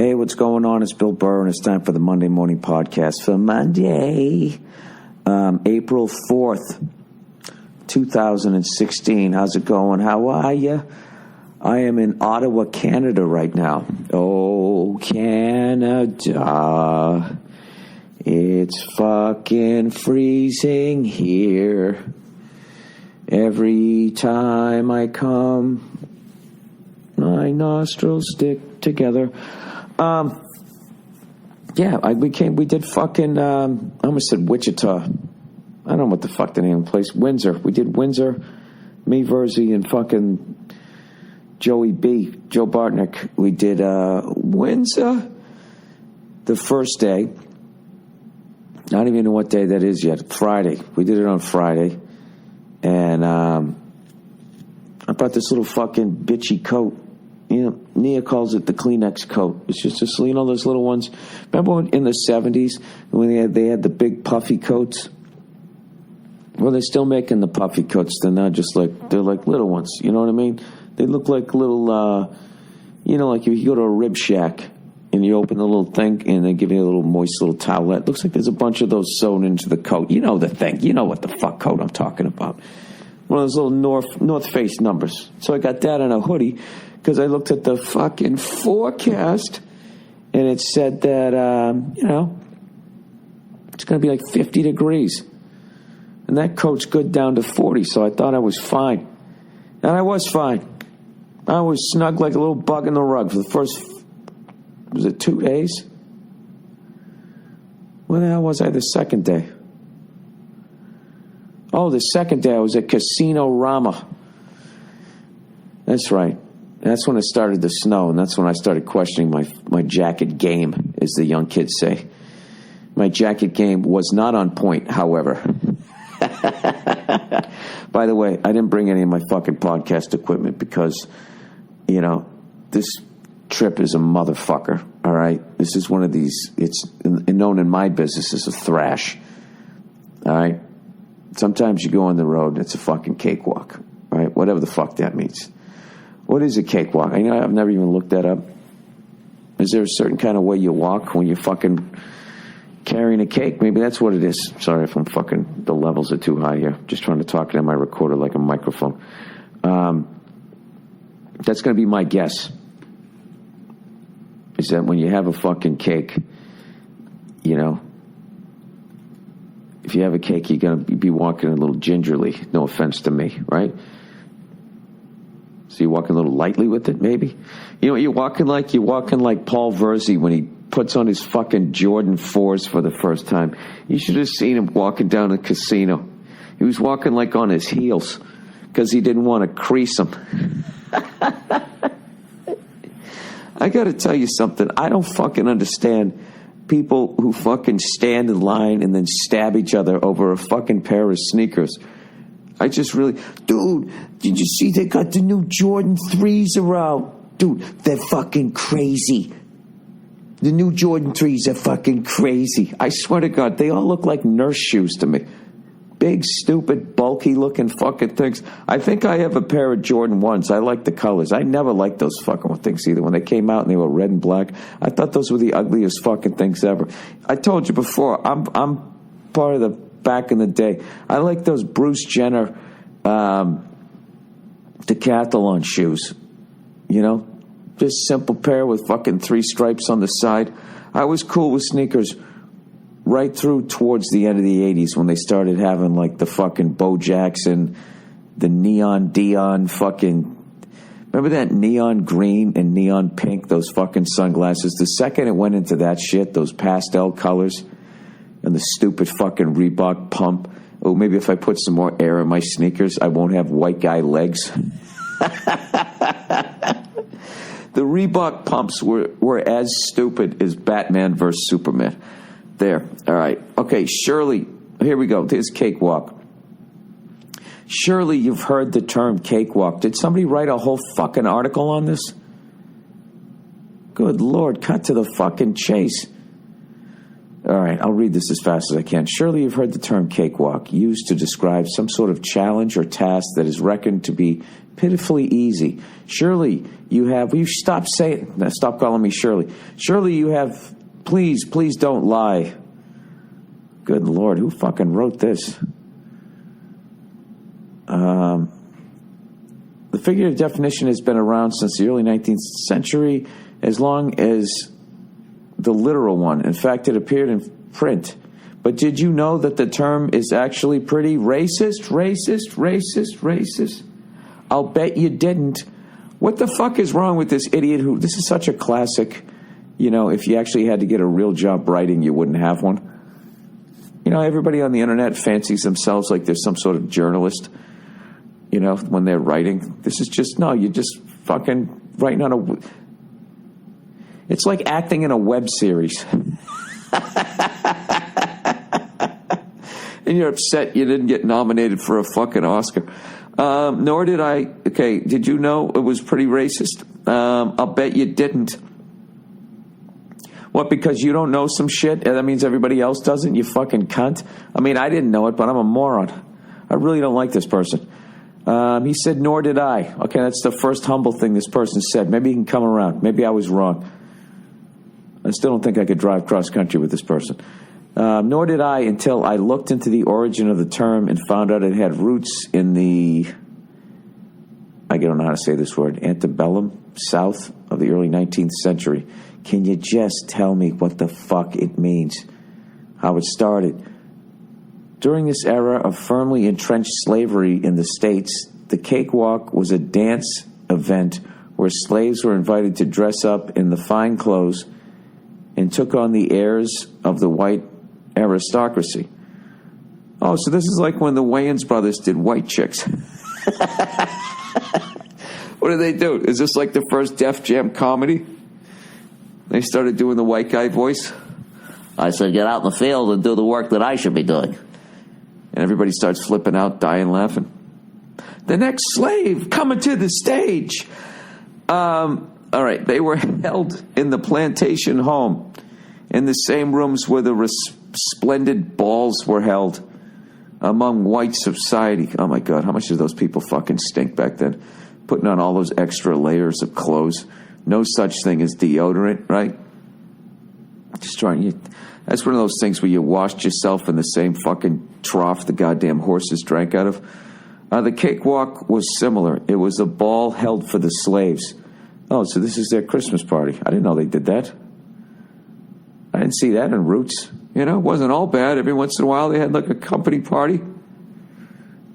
Hey, what's going on? It's Bill Burr, and it's time for the Monday Morning Podcast for Monday, April 4th, 2016. How's it going? How are you? I am in Ottawa, Canada right now. Oh, Canada. It's fucking freezing here. Every time I come, my nostrils stick together. We did fucking, I almost said Wichita. I don't know what the fuck the name of the place. Windsor. We did Windsor, me, Verzi, and fucking Joe Bartnick. We did Windsor the first day. I don't even know what day that is yet. Friday. We did it on Friday. And I brought this little fucking bitchy coat. You know, Nia calls it the Kleenex coat. It's just those little ones. Remember when in the 70s when they had the big puffy coats? Well, they're still making the puffy coats. They're not just they're like little ones. You know what I mean? They look like little, like if you go to a rib shack and you open the little thing and they give you a little moist little towelette. Looks like there's a bunch of those sewn into the coat. You know the thing. You know what the fuck coat I'm talking about. One of those little North Face numbers. So I got that in a hoodie because I looked at the fucking forecast and it said that, it's going to be like 50 degrees. And that coat's good down to 40, so I thought I was fine. And I was fine. I was snug like a little bug in the rug for the first, was it 2 days? When the hell was I the second day? Oh, the second day I was at Casino Rama. That's right. That's when it started to snow, and that's when I started questioning my jacket game, as the young kids say. My jacket game was not on point, however. By the way, I didn't bring any of my fucking podcast equipment because, this trip is a motherfucker, all right? This is one of these, it's known in my business as a thrash, all right? Sometimes you go on the road, it's a fucking cakewalk, all right? Whatever the fuck that means. What is a cakewalk? I've never even looked that up. Is there a certain kind of way you walk when you're fucking carrying a cake? Maybe that's what it is. Sorry if the levels are too high here. Just trying to talk into my recorder like a microphone. That's going to be my guess. Is that when you have a fucking cake, if you have a cake, you're going to be walking a little gingerly. No offense to me, right? So you're walking a little lightly with it, maybe? You're walking like Paul Verzi when he puts on his fucking Jordan 4s for the first time. You should have seen him walking down the casino. He was walking like on his heels because he didn't want to crease them. I got to tell you something. I don't fucking understand people who fucking stand in line and then stab each other over a fucking pair of sneakers. I just really... Dude, did you see they got the new Jordan 3s around? Dude, they're fucking crazy. The new Jordan 3s are fucking crazy. I swear to God, they all look like nurse shoes to me. Big, stupid, bulky-looking fucking things. I think I have a pair of Jordan 1s. I like the colors. I never liked those fucking things either. When they came out and they were red and black, I thought those were the ugliest fucking things ever. I told you before, I'm part of the back in the day. I like those Bruce Jenner decathlon shoes. Just simple pair with fucking 3 stripes on the side. I was cool with sneakers right through towards the end of the 80s when they started having like the fucking Bo Jackson, the Neon Dion fucking... Remember that neon green and neon pink, those fucking sunglasses? The second it went into that shit, those pastel colors, and the stupid fucking Reebok pump. Oh, maybe if I put some more air in my sneakers, I won't have white guy legs. The Reebok pumps were as stupid as Batman versus Superman. There. All right. Okay, Shirley. Here we go. There's cakewalk. Surely you've heard the term cakewalk. Did somebody write a whole fucking article on this? Good Lord, cut to the fucking chase. All right, I'll read this as fast as I can. Surely you've heard the term cakewalk used to describe some sort of challenge or task that is reckoned to be pitifully easy. Surely you have... Will you stop calling me Shirley? Surely you have... Please don't lie. Good Lord, who fucking wrote this? The figurative definition has been around since the early 19th century, as long as the literal one. In fact, it appeared in print. But did you know that the term is actually pretty racist? I'll bet you didn't. What the fuck is wrong with this idiot who... This is such a classic... You know, if you actually had to get a real job writing, you wouldn't have one. You know, everybody on the internet fancies themselves like they're some sort of journalist, you know, when they're writing. This is just... No, you're just fucking writing on a... It's like acting in a web series. And you're upset you didn't get nominated for a fucking Oscar. Nor did I... Okay, did you know it was pretty racist? I'll bet you didn't. What, because you don't know some shit? That means everybody else doesn't, you fucking cunt? I mean, I didn't know it, but I'm a moron. I really don't like this person. He said, nor did I. Okay, that's the first humble thing this person said. Maybe he can come around. Maybe I was wrong. I still don't think I could drive cross-country with this person. Nor did I until I looked into the origin of the term and found out it had roots in the... I don't know how to say this word. Antebellum, south of the early 19th century. Can you just tell me what the fuck it means? How it started? During this era of firmly entrenched slavery in the States, the cakewalk was a dance event where slaves were invited to dress up in the fine clothes and took on the airs of the white aristocracy. Oh, so this is like when the Wayans brothers did White Chicks. What did they do? Is this like the first Def Jam comedy? They started doing the white guy voice. I said, get out in the field and do the work that I should be doing. And everybody starts flipping out, dying laughing. The next slave coming to the stage. All right, they were held in the plantation home, in the same rooms where the resplendent balls were held among white society. Oh my God, how much did those people fucking stink back then? Putting on all those extra layers of clothes. No such thing as deodorant, right? Just trying. That's one of those things where you washed yourself in the same fucking trough the goddamn horses drank out of. The cakewalk was similar. It was a ball held for the slaves. Oh, so this is their Christmas party. I didn't know they did that. I didn't see that in Roots. You know, it wasn't all bad. Every once in a while they had like a company party.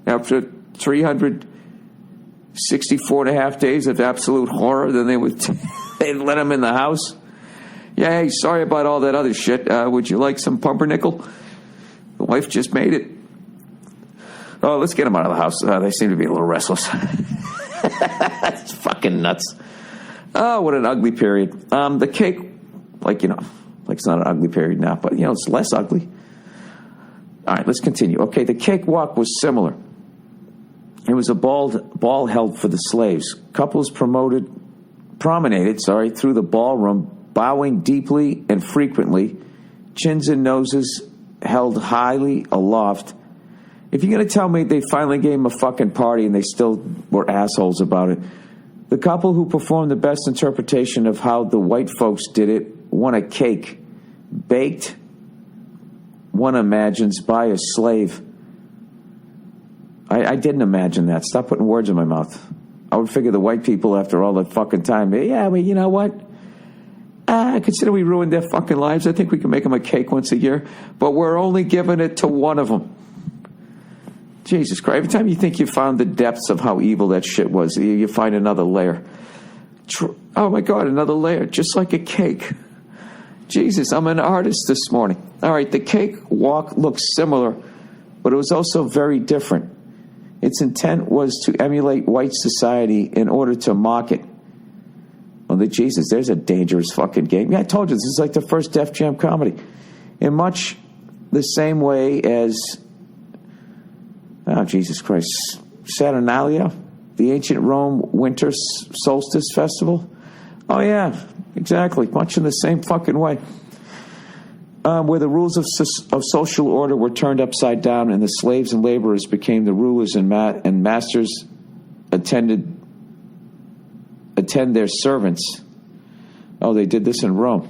After 364 and a half days of absolute horror, then they'd let them in the house. Yeah, hey, sorry about all that other shit. Would you like some pumpernickel? The wife just made it. Oh, let's get them out of the house. They seem to be a little restless. It's fucking nuts. Oh, what an ugly period. The cake, like it's not an ugly period now, but, it's less ugly. All right, let's continue. Okay, the cakewalk was similar. It was a ball held for the slaves. Couples promenaded through the ballroom, bowing deeply and frequently, chins and noses held highly aloft. If you're going to tell me they finally gave them a fucking party and they still were assholes about it, the couple who performed the best interpretation of how the white folks did it won a cake, baked, one imagines, by a slave. I didn't imagine that. Stop putting words in my mouth. I would figure the white people, after all that fucking time, yeah, well, you know what? I consider we ruined their fucking lives. I think we can make them a cake once a year, but we're only giving it to one of them. Jesus Christ. Every time you think you found the depths of how evil that shit was, you find another layer. Oh my God, another layer, just like a cake. Jesus, I'm an artist this morning. All right, the cake walk looks similar, but it was also very different. Its intent was to emulate white society in order to mock it. Well, Jesus, there's a dangerous fucking game. Yeah, I told you, this is like the first Def Jam comedy. In much the same way as, oh, Jesus Christ, Saturnalia, the ancient Rome winter solstice festival. Oh, yeah, exactly. Much in the same fucking way. where the rules of social order were turned upside down and the slaves and laborers became the rulers and masters attend their servants. Oh, they did this in Rome.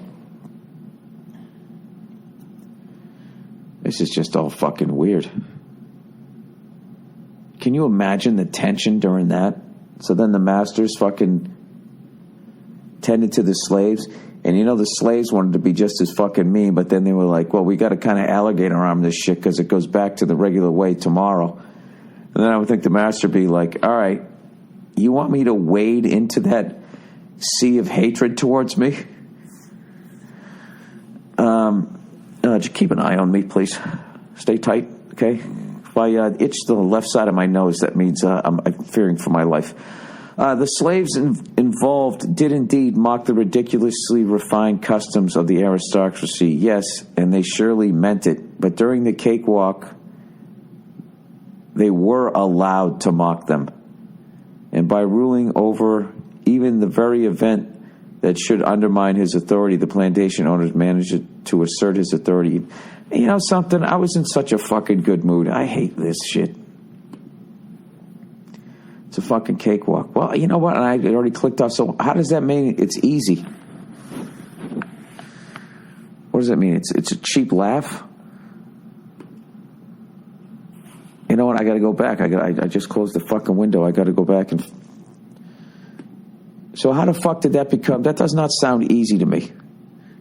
This is just all fucking weird. Can you imagine the tension during that? So then the masters fucking tended to the slaves. And the slaves wanted to be just as fucking mean, but then they were like, well, we got to kind of alligator arm this shit because it goes back to the regular way tomorrow. And then I would think the master would be like, all right, you want me to wade into that sea of hatred towards me? Just keep an eye on me, please. Stay tight, okay? If I itch the left side of my nose, that means I'm fearing for my life. The slaves involved did indeed mock the ridiculously refined customs of the aristocracy, yes, and they surely meant it. But during the cakewalk, they were allowed to mock them. And by ruling over even the very event that should undermine his authority, the plantation owners managed to assert his authority. You know something? I was in such a fucking good mood. I hate this shit. It's a fucking cakewalk. Well, you know what? I already clicked off. So how does that mean it's easy? What does that mean? It's a cheap laugh? You know what? I got to go back. I just closed the fucking window. I got to go back and... So how the fuck did that become? That does not sound easy to me.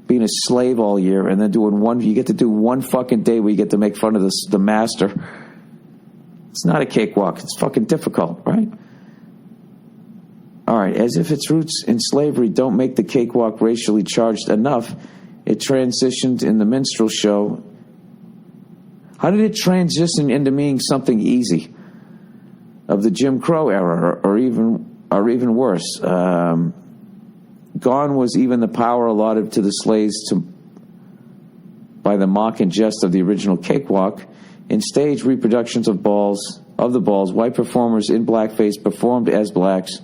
Being a slave all year and then you get to do one fucking day where you get to make fun of the master. It's not a cakewalk. It's fucking difficult, right? All right, as if its roots in slavery don't make the cakewalk racially charged enough, it transitioned in the minstrel show. How did it transition into meaning something easy? Of the Jim Crow era, or even worse. Gone was even the power allotted to the slaves by the mock and jest of the original cakewalk. In stage reproductions of the balls, white performers in blackface performed as blacks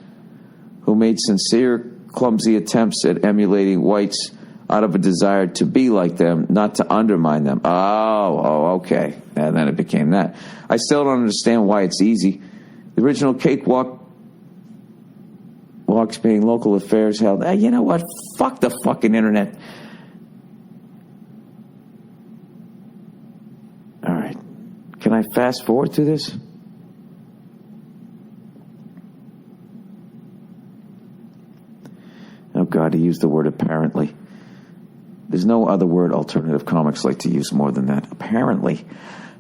who made sincere, clumsy attempts at emulating whites out of a desire to be like them, not to undermine them. Oh, okay. And then it became that. I still don't understand why it's easy. The original cakewalks being local affairs held. You know what? Fuck the fucking internet. All right. Can I fast forward through this? Oh, God, he used the word apparently. There's no other word alternative comics like to use more than that. Apparently.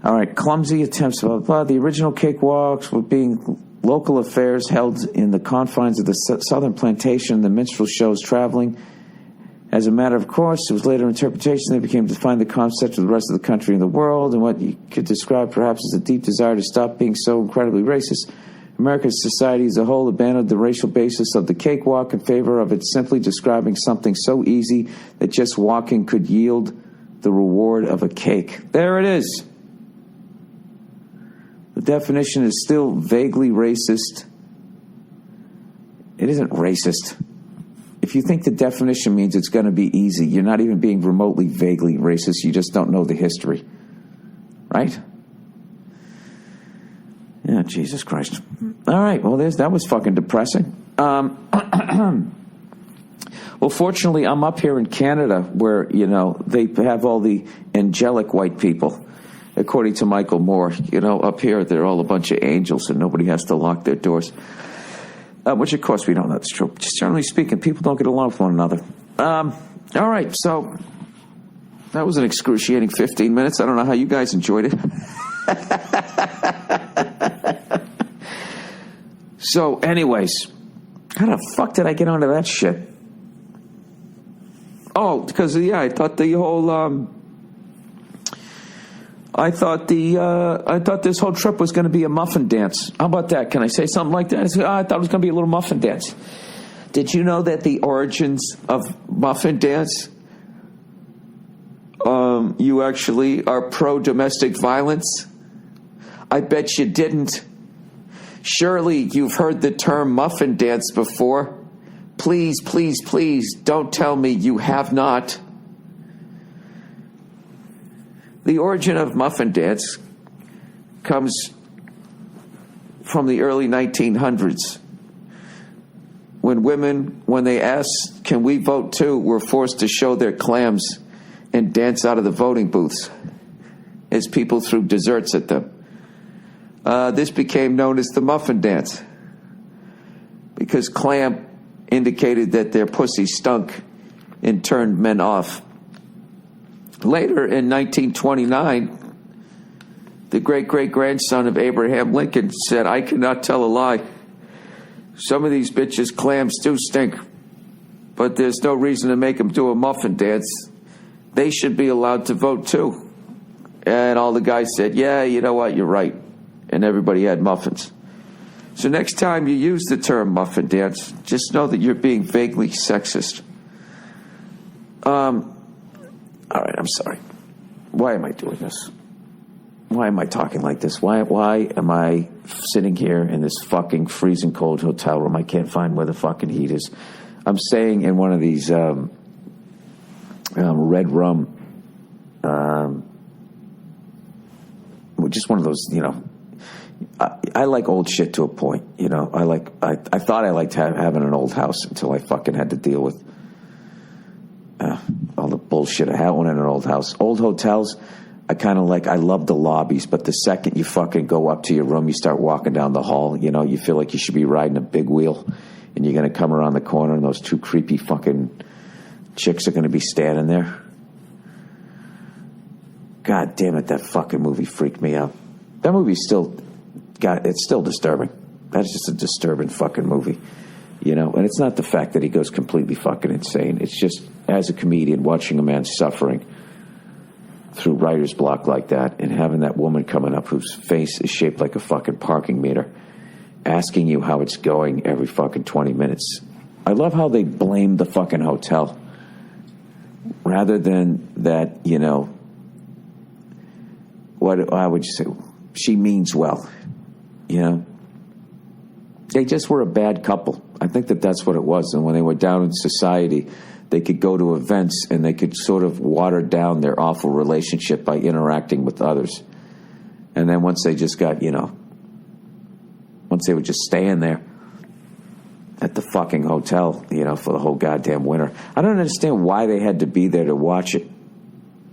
All right, clumsy attempts. Blah, blah. The original cakewalks were being local affairs held in the confines of the southern plantation, the minstrel shows traveling. As a matter of course, it was later interpretation they became to define the concept of the rest of the country and the world, and what you could describe perhaps as a deep desire to stop being so incredibly racist. American society as a whole abandoned the racial basis of the cakewalk in favor of it simply describing something so easy that just walking could yield the reward of a cake. There it is. The definition is still vaguely racist. It isn't racist. If you think the definition means it's going to be easy, you're not even being remotely vaguely racist. You just don't know the history. Right? Yeah, Jesus Christ. All right, well, that was fucking depressing. Well, fortunately, I'm up here in Canada where, they have all the angelic white people. According to Michael Moore, up here, they're all a bunch of angels and nobody has to lock their doors. Which, of course, we don't know that's true. Just generally speaking, people don't get along with one another. All right, so that was an excruciating 15 minutes. I don't know how you guys enjoyed it. So, anyways, how the fuck did I get onto that shit? Oh, because, I thought the whole... I thought this whole trip was going to be a muffin dance. How about that? Can I say something like that? I thought it was going to be a little muffin dance. Did you know that the origins of muffin dance, you actually are pro-domestic violence? I bet you didn't. Surely you've heard the term muffin dance before. Please, please, please don't tell me you have not. The origin of muffin dance comes from the early 1900s, when women, when they asked, "Can we vote too?" were forced to show their clams and dance out of the voting booths as people threw desserts at them. This became known as the muffin dance because clam indicated that their pussy stunk and turned men off. Later, in 1929, the great-great-grandson of Abraham Lincoln said, "I cannot tell a lie. Some of these bitches' clams do stink, but there's no reason to make them do a muffin dance. They should be allowed to vote too." And all the guys said, "Yeah, you know what, you're right." And everybody had muffins. So next time you use the term muffin dance, just know that you're being vaguely sexist. All right, I'm sorry. Why am I doing this? Why am I talking like this? Why am I sitting here in this fucking freezing cold hotel room? I can't find where the fucking heat is. I'm staying in one of these red rum, just one of those, you know. I like old shit to a point, you know. I thought I liked having an old house until I fucking had to deal with all the bullshit I had in an old house. Old hotels, I love the lobbies, but the second you fucking go up to your room, you start walking down the hall, you know, you feel like you should be riding a big wheel, and you're going to come around the corner and those two creepy fucking chicks are going to be standing there. God damn it, that fucking movie freaked me out. That movie's it's still disturbing. That's just a disturbing fucking movie, you know. And it's not the fact that he goes completely fucking insane. It's just, as a comedian, watching a man suffering through writer's block like that, and having that woman coming up whose face is shaped like a fucking parking meter, asking you how it's going every fucking 20 minutes. I love how they blame the fucking hotel rather than that, you know, what I would say, she means well, you know. They just were a bad couple. I think that's what it was. And when they were down in society, they could go to events and they could sort of water down their awful relationship by interacting with others. And then once they just got, you know, once they were just staying there at the fucking hotel, you know, for the whole goddamn winter. I don't understand why they had to be there to watch it.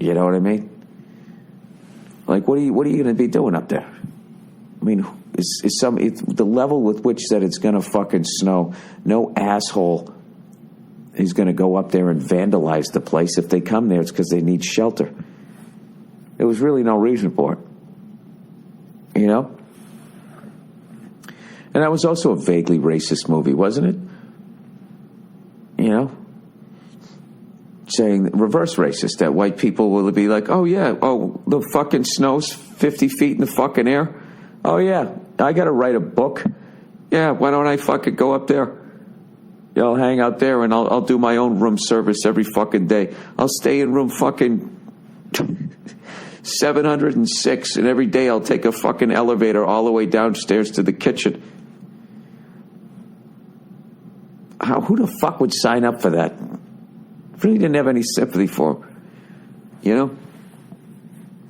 You know what I mean? Like, what are you going to be doing up there? I mean, the level with which that it's going to fucking snow, no asshole is going to go up there and vandalize the place. If they come there, it's because they need shelter. There was really no reason for it. You know? And that was also a vaguely racist movie, wasn't it? You know? Saying reverse racist, that white people will be like, "Oh yeah, oh, the fucking snow's 50 feet in the fucking air. Oh yeah, I gotta write a book. Yeah, why don't I fucking go up there? Yeah, I'll hang out there and I'll do my own room service every fucking day. I'll stay in room fucking 706, and every day I'll take a fucking elevator all the way downstairs to the kitchen." Who the fuck would sign up for that? Really didn't have any sympathy for him. You know?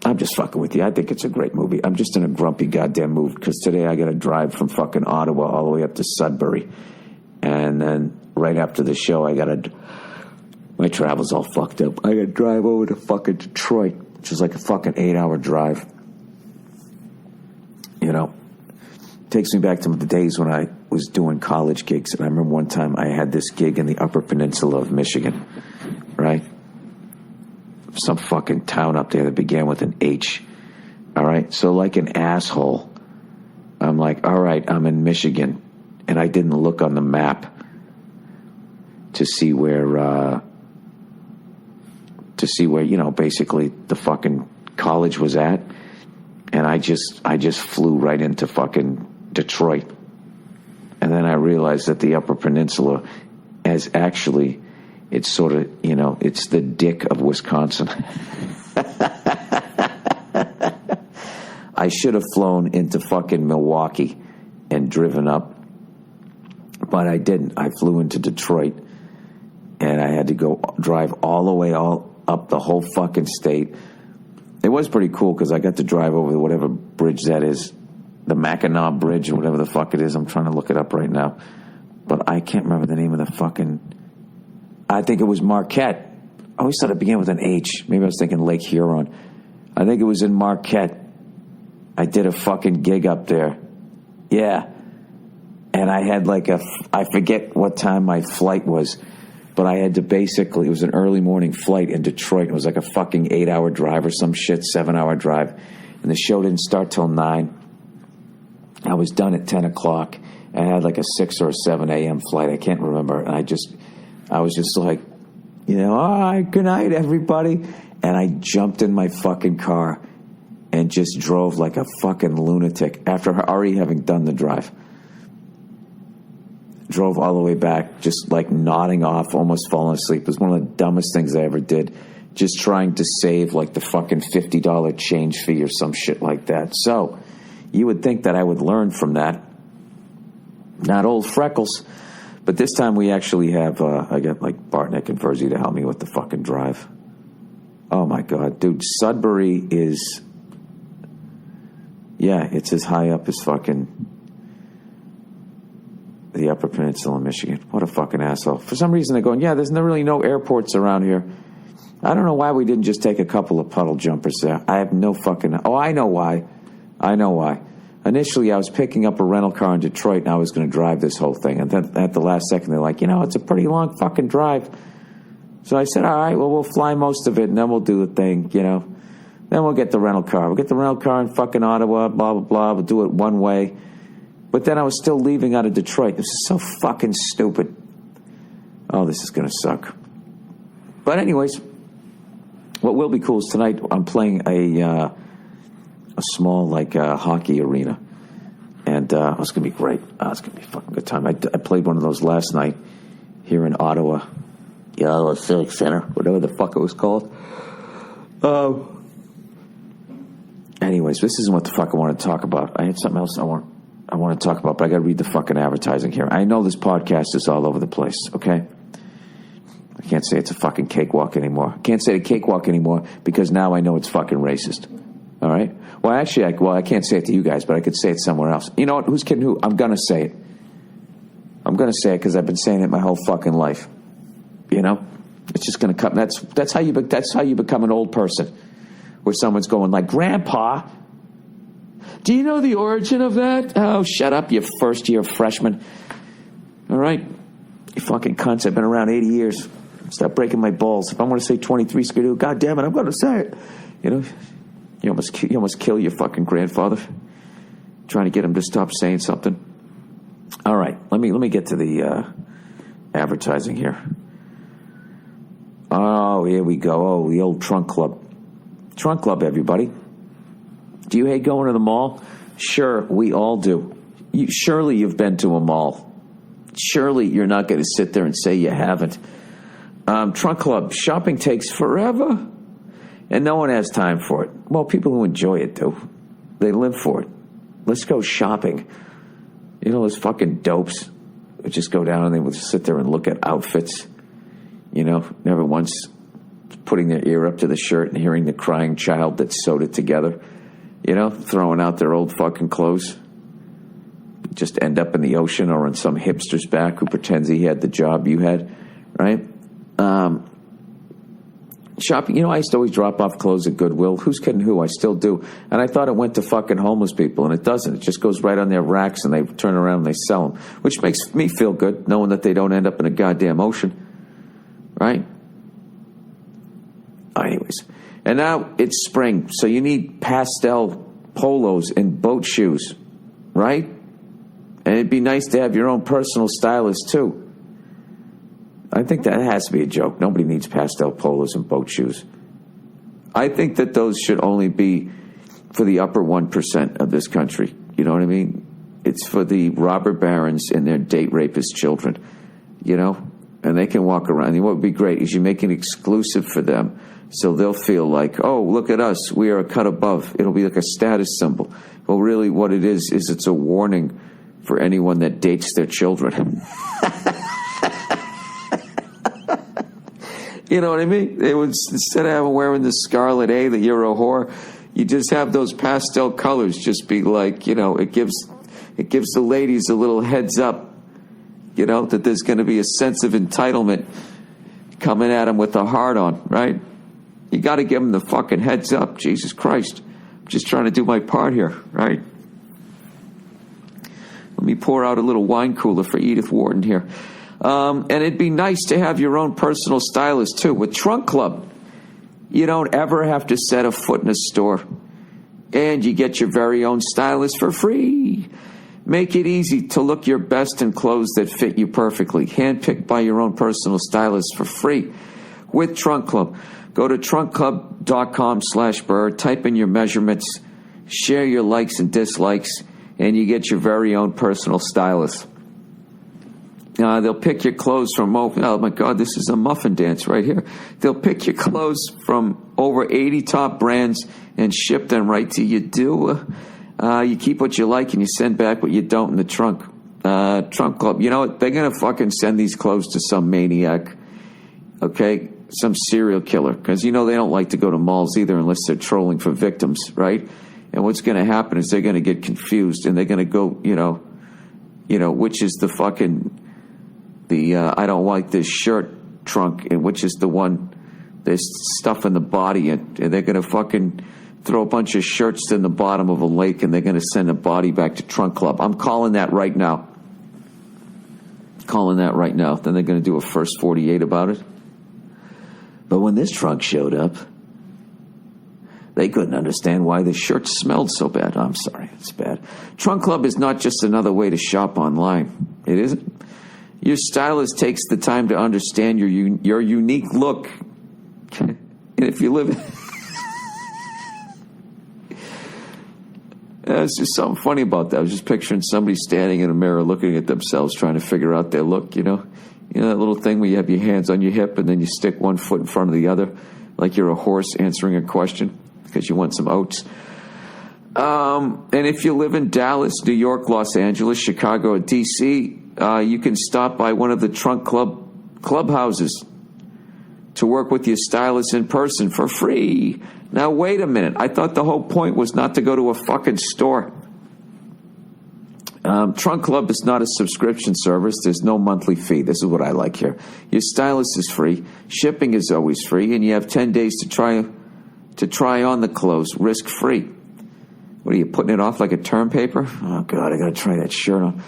I'm just fucking with you. I think it's a great movie. I'm just in a grumpy goddamn mood because today I got to drive from fucking Ottawa all the way up to Sudbury. And then right after the show, my travel's all fucked up. I got to drive over to fucking Detroit, which is like a fucking 8-hour drive. You know? Takes me back to the days when I was doing college gigs. And I remember one time I had this gig in the Upper Peninsula of Michigan, right? Some fucking town up there that began with an H, all right? So like an asshole, I'm like, all right, I'm in Michigan. And I didn't look on the map to see where, you know, basically the fucking college was at. And I just flew right into fucking Detroit. And then I realized that the Upper Peninsula is actually, it's sort of, you know, it's the dick of Wisconsin. I should have flown into fucking Milwaukee and driven up, but I didn't. I flew into Detroit, and I had to go drive all the way up the whole fucking state. It was pretty cool because I got to drive over whatever bridge that is, the Mackinac Bridge or whatever the fuck it is. I'm trying to look it up right now. But I can't remember the name of the fucking... I think it was Marquette. I always thought it began with an H. Maybe I was thinking Lake Huron. I think it was in Marquette. I did a fucking gig up there. Yeah. And I had like I forget what time my flight was, but I had to basically, it was an early morning flight in Detroit. It was like a fucking 8-hour drive or some shit, 7-hour drive. And the show didn't start till 9. I was done at 10 o'clock. I had like a 6 or 7 a.m. flight. I can't remember. And I was just like, all right, good night, everybody. And I jumped in my fucking car and just drove like a fucking lunatic after already having done the drive. Drove all the way back, just like nodding off, almost falling asleep. It was one of the dumbest things I ever did. Just trying to save like the fucking $50 change fee or some shit like that. So you would think that I would learn from that. Not old Freckles. But this time we actually have, I got like Bartnick and Verzi to help me with the fucking drive. Oh my God, dude, Sudbury is, yeah, it's as high up as fucking the Upper Peninsula in Michigan. What a fucking asshole. For some reason they're going, yeah, there's really no airports around here. I don't know why we didn't just take a couple of puddle jumpers there. I have no fucking, oh, I know why. Initially, I was picking up a rental car in Detroit, and I was going to drive this whole thing. And then at the last second, they're like, it's a pretty long fucking drive. So I said, all right, well, we'll fly most of it, and then we'll do the thing, Then we'll get the rental car. We'll get the rental car in fucking Ottawa, blah, blah, blah. We'll do it one way. But then I was still leaving out of Detroit. This is so fucking stupid. Oh, this is going to suck. But anyways, what will be cool is tonight I'm playing a small, like, hockey arena. And it's going to be great. It's going to be a fucking good time. I played one of those last night here in Ottawa. Ottawa Civic Center, whatever the fuck it was called. Anyways, this isn't what the fuck I want to talk about. I had something else I want to talk about, but I got to read the fucking advertising here. I know this podcast is all over the place, okay? I can't say it's a fucking cakewalk anymore. I can't say a cakewalk anymore because now I know it's fucking racist. All right? Well, actually, I can't say it to you guys, but I could say it somewhere else. You know what? Who's kidding who? I'm going to say it. I'm going to say it because I've been saying it my whole fucking life. It's just going to come. That's how you become an old person, where someone's going like, Grandpa, do you know the origin of that? Oh, shut up, you first-year freshman. All right? You fucking cunts. I've been around 80 years. Stop breaking my balls. If I want to say 23 skidoo, God damn it, I'm going to say it. You almost kill your fucking grandfather trying to get him to stop saying something. All right, let me get to the advertising here. Oh, here we go. Oh, the old trunk club. Trunk club, everybody. Do you hate going to the mall? Sure, we all do. Surely you've been to a mall. Surely you're not going to sit there and say you haven't. Trunk club, shopping takes forever, and no one has time for it. Well, people who enjoy it do. They live for it. Let's go shopping. Those fucking dopes would just go down and they would sit there and look at outfits. Never once putting their ear up to the shirt and hearing the crying child that sewed it together. Throwing out their old fucking clothes. Just end up in the ocean or on some hipster's back who pretends he had the job you had, right? Shopping, I used to always drop off clothes at Goodwill. Who's kidding who? I still do. And I thought it went to fucking homeless people, and it doesn't. It just goes right on their racks, and they turn around and they sell them, which makes me feel good, knowing that they don't end up in a goddamn ocean, right? Anyways, and now it's spring, so you need pastel polos and boat shoes, right? And it'd be nice to have your own personal stylist, too. I think that has to be a joke. Nobody needs pastel polos and boat shoes. I think that those should only be for the upper 1% of this country. You know what I mean? It's for the robber barons and their date rapist children, and they can walk around. And what would be great is you make it exclusive for them, so they'll feel like, oh, look at us, we are a cut above. It'll be like a status symbol. Well, really what it is it's a warning for anyone that dates their children. You know what I mean? It was, instead of wearing the scarlet A that you're a whore, you just have those pastel colors. Just be like, it gives the ladies a little heads up, that there's going to be a sense of entitlement coming at them with a hard on, right? You got to give them the fucking heads up. Jesus Christ. I'm just trying to do my part here, right? Let me pour out a little wine cooler for Edith Wharton here. And it'd be nice to have your own personal stylist, too. With Trunk Club, you don't ever have to set a foot in a store. And you get your very own stylist for free. Make it easy to look your best in clothes that fit you perfectly. Handpicked by your own personal stylist for free. With Trunk Club. Go to trunkclub.com/Burr. Type in your measurements. Share your likes and dislikes. And you get your very own personal stylist. They'll pick your clothes from, oh my God, this is a muffin dance right here. They'll pick your clothes from over 80 top brands and ship them right to you. You keep what you like and you send back what you don't in the trunk. Trunk Club. You know what? They're going to fucking send these clothes to some maniac. Okay? Some serial killer. Because they don't like to go to malls either unless they're trolling for victims, right? And what's going to happen is they're going to get confused and they're going to go, which is the fucking... I don't like this shirt trunk, and which is the one, there's stuff in the body, and they're going to fucking throw a bunch of shirts in the bottom of a lake, and they're going to send a body back to Trunk Club. I'm calling that right now. Then they're going to do a first 48 about it. But when this trunk showed up, they couldn't understand why the shirt smelled so bad. I'm sorry, it's bad. Trunk Club is not just another way to shop online. It isn't. Your stylist takes the time to understand your unique look. And if you live... There's just something funny about that. I was just picturing somebody standing in a mirror looking at themselves trying to figure out their look, You know that little thing where you have your hands on your hip and then you stick one foot in front of the other like you're a horse answering a question because you want some oats. And if you live in Dallas, New York, Los Angeles, Chicago, or D.C., you can stop by one of the Trunk Club clubhouses to work with your stylist in person for free. Now, wait a minute. I thought the whole point was not to go to a fucking store. Trunk Club is not a subscription service. There's no monthly fee. This is what I like here. Your stylist is free. Shipping is always free. And you have 10 days to try on the clothes risk-free. What are you, putting it off like a term paper? Oh, God, I got to try that shirt on.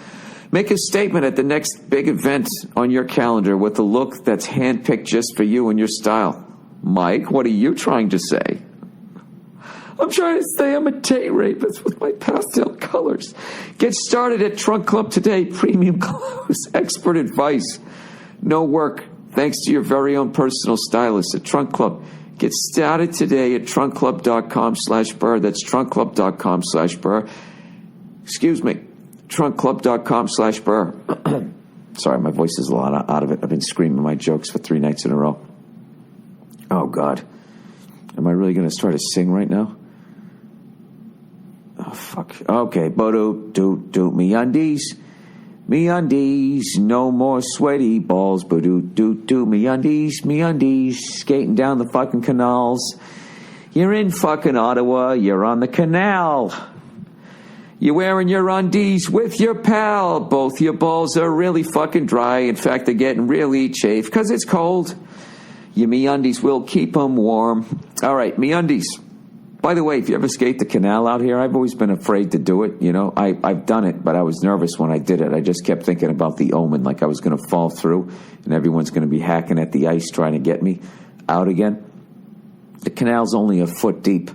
Make a statement at the next big event on your calendar with a look that's handpicked just for you and your style. Mike, what are you trying to say? I'm trying to say I'm a date rapist with my pastel colors. Get started at Trunk Club today. Premium clothes, expert advice, no work, thanks to your very own personal stylist at Trunk Club. Get started today at trunkclub.com/Burr. That's trunkclub.com/Burr. Excuse me. trunkclub.com/Burr. Sorry, my voice is a lot out of it. I've been screaming my jokes for 3 nights in a row. Oh, God. Am I really going to start to sing right now? Oh, fuck. Okay. Bo-do, me undies. Me undies. No more sweaty balls. Bo-do, me undies. Skating down the fucking canals. You're in fucking Ottawa. You're on the canal. You're wearing your undies with your pal. Both your balls are really fucking dry. In fact, they're getting really chafed because it's cold. Your MeUndies will keep them warm. All right, MeUndies. By the way, if you ever skate the canal out here, I've always been afraid to do it. I've done it, but I was nervous when I did it. I just kept thinking about the omen, like I was going to fall through and everyone's going to be hacking at the ice trying to get me out again. The canal's only a foot deep,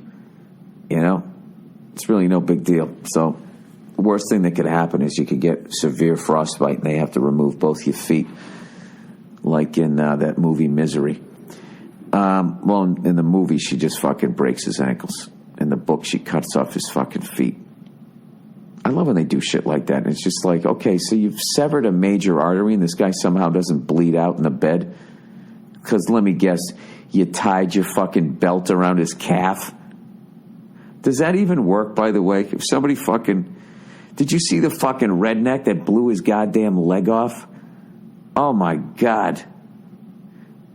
It's really no big deal. So the worst thing that could happen is you could get severe frostbite and they have to remove both your feet, like in that movie Misery. In the movie, she just fucking breaks his ankles. In the book, she cuts off his fucking feet. I love when they do shit like that. And it's just like, okay, so you've severed a major artery and this guy somehow doesn't bleed out in the bed? Because let me guess, you tied your fucking belt around his calf? Does that even work, by the way? If somebody fucking... Did you see the fucking redneck that blew his goddamn leg off? Oh, my God.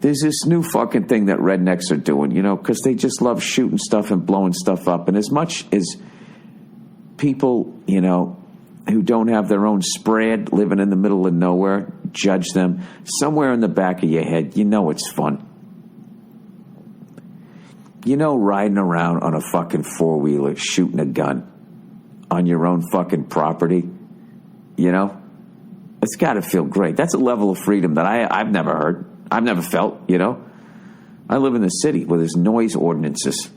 There's this new fucking thing that rednecks are doing, you know, because they just love shooting stuff and blowing stuff up. And as much as people, you know, who don't have their own spread, living in the middle of nowhere, judge them, somewhere in the back of your head, you know it's fun. You know, riding around on a fucking four-wheeler, shooting a gun on your own fucking property, you know, it's got to feel great. That's a level of freedom that I've never heard. I've never felt, you know. I live in the city where there's noise ordinances,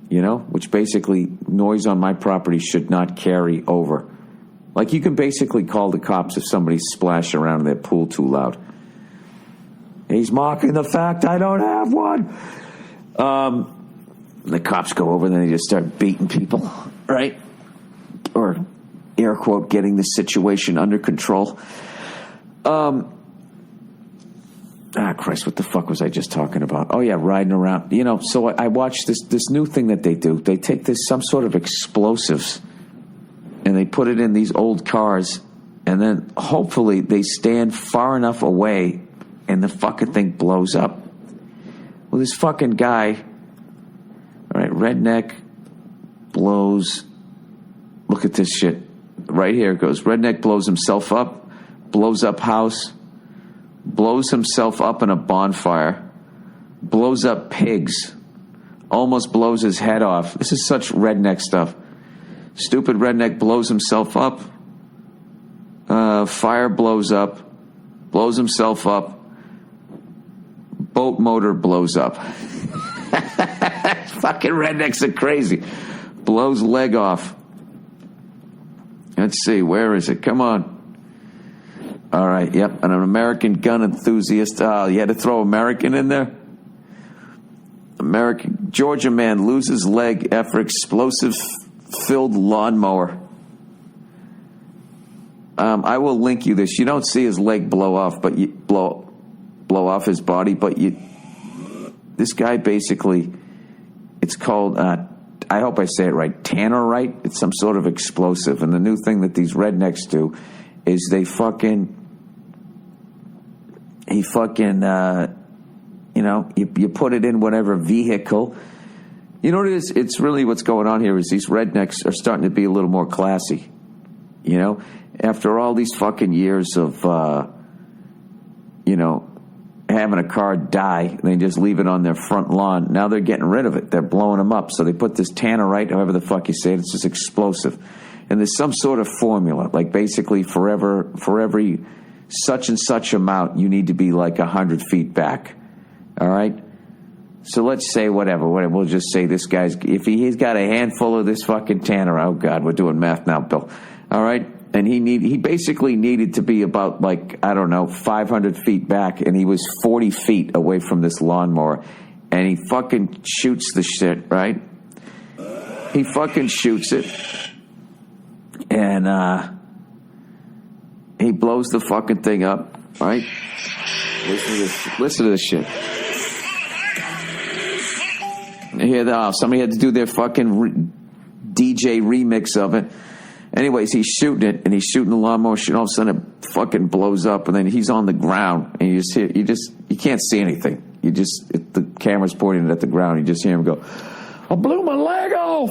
you know, which basically noise on my property should not carry over. Like, you can basically call the cops if somebody's splashing around in their pool too loud. He's mocking the fact I don't have one. The cops go over and then they just start beating people, right? Or, air quote, getting the situation under control. Christ, what the fuck was I just talking about? Oh, yeah, riding around. You know, so I watched this new thing that they do. They take some sort of explosives, and they put it in these old cars, and then hopefully they stand far enough away, and the fucking thing blows up. Well, this fucking guy, all right, redneck blows, look at this shit. Right here it goes. Redneck blows himself up, blows up house, blows himself up in a bonfire, blows up pigs, almost blows his head off. This is such redneck stuff. Stupid redneck blows himself up. Fire blows up, blows himself up. Boat motor blows up. Fucking rednecks are crazy. Blows leg off. Let's see, where is it? Come on. All right, yep, and an American gun enthusiast. You had to throw American in there? Georgia man loses leg after explosive-filled lawnmower. I will link you this. You don't see his leg blow off, but you blow off his body, but this guy basically, it's called, I hope I say it right, tannerite. It's some sort of explosive, and the new thing that these rednecks do is you put it in whatever vehicle. You know what it is? It's really what's going on here is these rednecks are starting to be a little more classy. You know, after all these fucking years of, having a car die, and they just leave it on their front lawn. Now they're getting rid of it. They're blowing them up. So they put this tannerite, however the fuck you say it, it's just explosive. And there's some sort of formula, like basically for every such and such amount, you need to be like 100 feet back. All right? So let's say whatever. We'll just say this guy's, if he's got a handful of this fucking tanner, oh God, we're doing math now, Bill. All right? And he basically needed to be about 500 feet back, and he was 40 feet away from this lawnmower. And he fucking shoots the shit, right? He fucking shoots it. And he blows the fucking thing up, right? Listen to this shit. Here, somebody had to do their fucking DJ remix of it. Anyways, he's shooting it, and he's shooting the lawnmower, and all of a sudden it fucking blows up, and then he's on the ground, and you can't see anything. The camera's pointing at the ground, you just hear him go, I blew my leg off!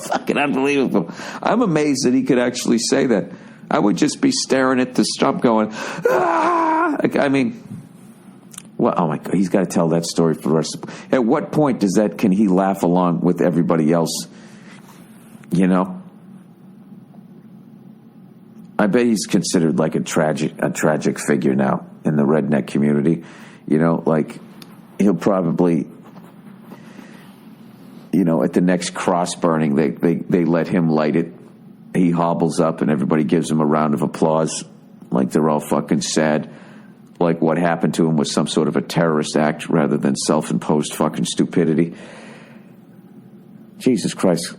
Fucking unbelievable. I'm amazed that he could actually say that. I would just be staring at the stump going, ah! Well, oh my God, he's got to tell that story for the rest of the... At what point can he laugh along with everybody else? You know? I bet he's considered like a tragic figure now in the redneck community. You know, like he'll probably, at the next cross burning, they let him light it. He hobbles up and everybody gives him a round of applause, like they're all fucking sad. Like what happened to him was some sort of a terrorist act rather than self-imposed fucking stupidity. Jesus Christ.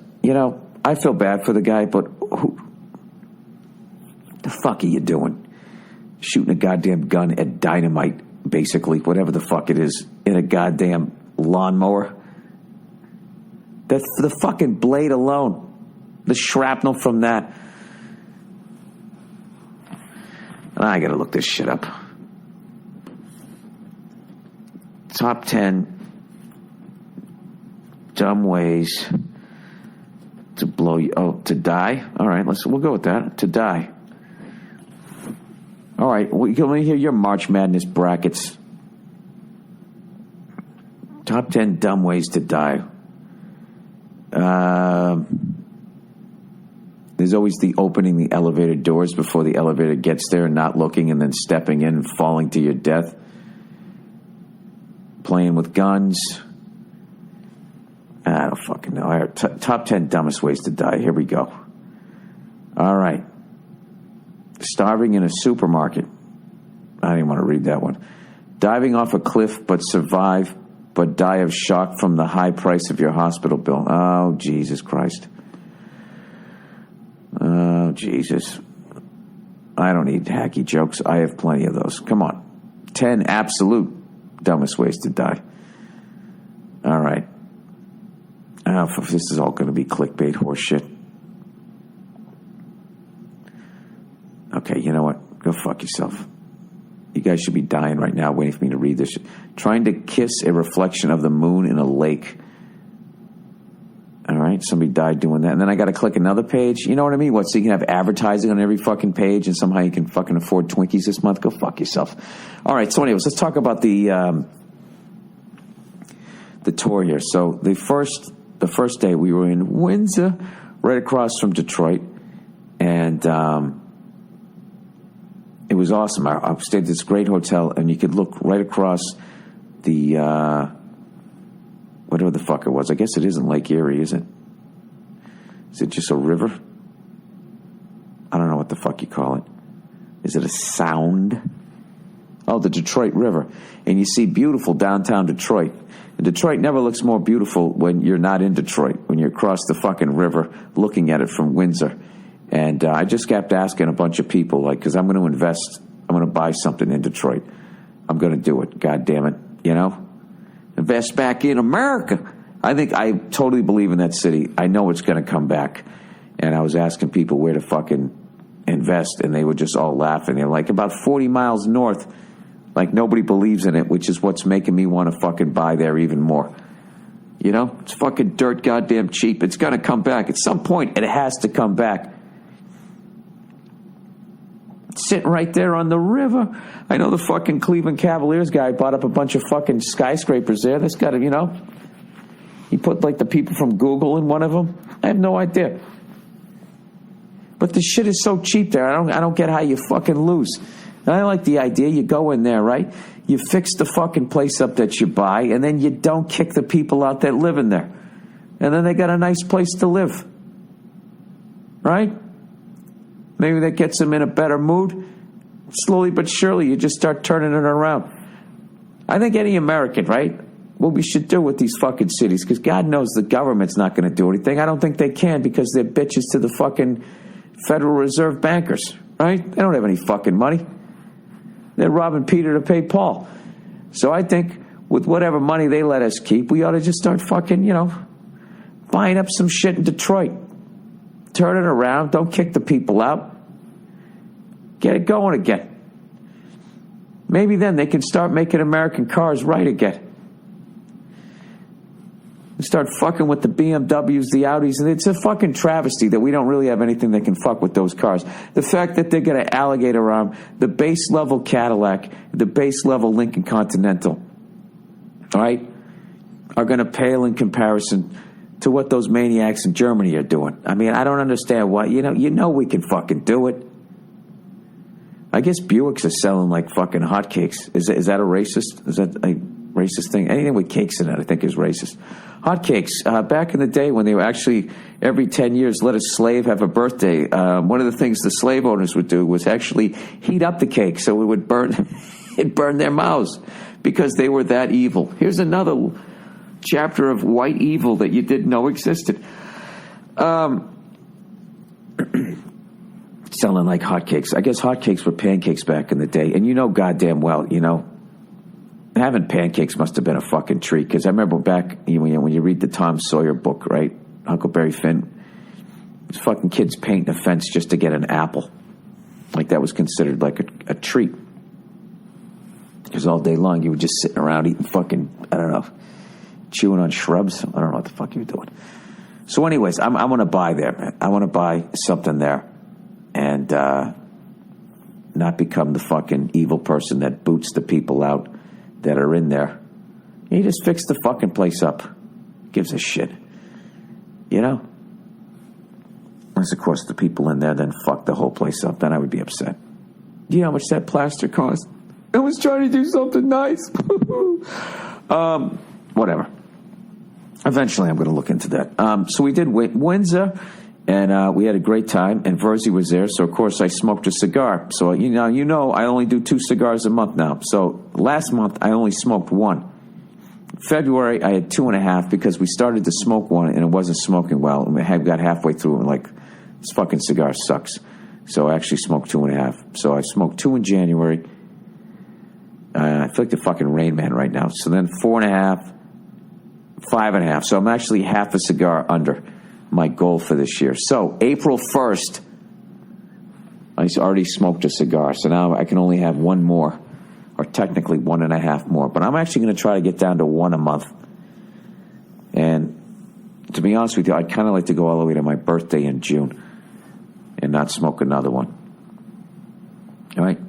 I feel bad for the guy, but who the fuck are you doing? Shooting a goddamn gun at dynamite, basically, whatever the fuck it is, in a goddamn lawnmower. The fucking blade alone, the shrapnel from that. And I gotta look this shit up. Top 10 dumb ways to blow you. Oh, to die? All right, we'll go with that. To die. All right, let me hear your March Madness brackets. Top 10 dumb ways to die. There's always the opening the elevator doors before the elevator gets there and not looking and then stepping in and falling to your death. Playing with guns. I don't fucking know. All right, top 10 dumbest ways to die. Here we go. All right. Starving in a supermarket. I didn't want to read that one. Diving off a cliff but survive but die of shock from the high price of your hospital bill. Oh, Jesus Christ. Oh, Jesus. I don't need hacky jokes. I have plenty of those. Come on. 10 absolute dumbest ways to die. All right. This is all going to be clickbait horseshit. Okay, you know what? Go fuck yourself. You guys should be dying right now waiting for me to read this shit. Trying to kiss a reflection of the moon in a lake. All right, somebody died doing that. And then I got to click another page. You know what I mean? So you can have advertising on every fucking page and somehow you can fucking afford Twinkies this month? Go fuck yourself. All right, so anyways, let's talk about the tour here. So the first day we were in Windsor, right across from Detroit. And it was awesome. I stayed at this great hotel, and you could look right across the, whatever the fuck it was. I guess it isn't Lake Erie, is it? Is it just a river? I don't know what the fuck you call it. Is it a sound? Oh, the Detroit River. And you see beautiful downtown Detroit. And Detroit never looks more beautiful when you're not in Detroit, when you're across the fucking river looking at it from Windsor. And I just kept asking a bunch of people, like, because I'm going to invest, I'm going to buy something in Detroit. I'm going to do it. God damn it. You know? Invest back in America. I totally believe in that city. I know it's going to come back. And I was asking people where to fucking invest, and they were just all laughing. They're like, about 40 miles north. Like, nobody believes in it, which is what's making me want to fucking buy there even more. You know? It's fucking dirt goddamn cheap. It's going to come back. At some point, it has to come back. Sitting right there on the river. I know the fucking Cleveland Cavaliers guy bought up a bunch of fucking skyscrapers there. That's got to, you know. He put like the people from Google in one of them. I have no idea. But the shit is so cheap there. I don't get how you fucking lose. And I like the idea. You go in there, right? You fix the fucking place up that you buy, and then you don't kick the people out that live in there. And then they got a nice place to live. Right? Maybe that gets them in a better mood. Slowly but surely, you just start turning it around. I think any American, right? What we should do with these fucking cities, because God knows the government's not going to do anything. I don't think they can because they're bitches to the fucking Federal Reserve bankers, right? They don't have any fucking money. They're robbing Peter to pay Paul. So I think with whatever money they let us keep, we ought to just start fucking, you know, buying up some shit in Detroit. Turn it around. Don't kick the people out. Get it going again. Maybe then they can start making American cars right again. Start fucking with the BMWs, the Audis, and it's a fucking travesty that we don't really have anything that can fuck with those cars. The fact that they're going to alligator arm the base level Cadillac, the base level Lincoln Continental, all right, are going to pale in comparison to what those maniacs in Germany are doing. I mean, I don't understand why. You know we can fucking do it. I guess Buicks are selling like fucking hotcakes. Is that a racist? Is that a racist thing? Anything with cakes in it, I think, is racist. Hotcakes. Back in the day when they were actually every 10 years let a slave have a birthday, one of the things the slave owners would do was actually heat up the cake so it would burn, it burned their mouths because they were that evil. Here's another chapter of white evil that you didn't know existed. Selling like hotcakes. I guess hotcakes were pancakes back in the day. And you know goddamn well, you know, having pancakes must have been a fucking treat. Because I remember back when you read the Tom Sawyer book, right? Huckleberry Finn. These fucking kids painting a fence just to get an apple. Like that was considered like a treat. Because all day long you were just sitting around eating fucking, I don't know, chewing on shrubs. I don't know what the fuck you were doing. So anyways, I want to buy there, man. I want to buy something there and not become the fucking evil person that boots the people out that are in there. You just fix the fucking place up. Gives a shit. You know? Unless, of course, the people in there then fuck the whole place up. Then I would be upset. Do you know how much that plaster cost? I was trying to do something nice. Whatever. Eventually, I'm going to look into that. So we did Windsor, and we had a great time, and Verzi was there, so of course I smoked a cigar. So, you know, I only do 2 cigars a month now. So last month, I only smoked 1. February, I had 2.5 because we started to smoke one, and it wasn't smoking well. And we got halfway through, and like, this fucking cigar sucks. So I actually smoked 2.5. So I smoked 2 in January. I feel like the fucking Rain Man right now. So then 4.5. 5.5. So I'm actually half a cigar under my goal for this year. So April 1st, I already smoked a cigar. So now I can only have 1 more, or technically 1.5 more. But I'm actually going to try to get down to 1 a month. And to be honest with you, I'd kind of like to go all the way to my birthday in June and not smoke another one. All right?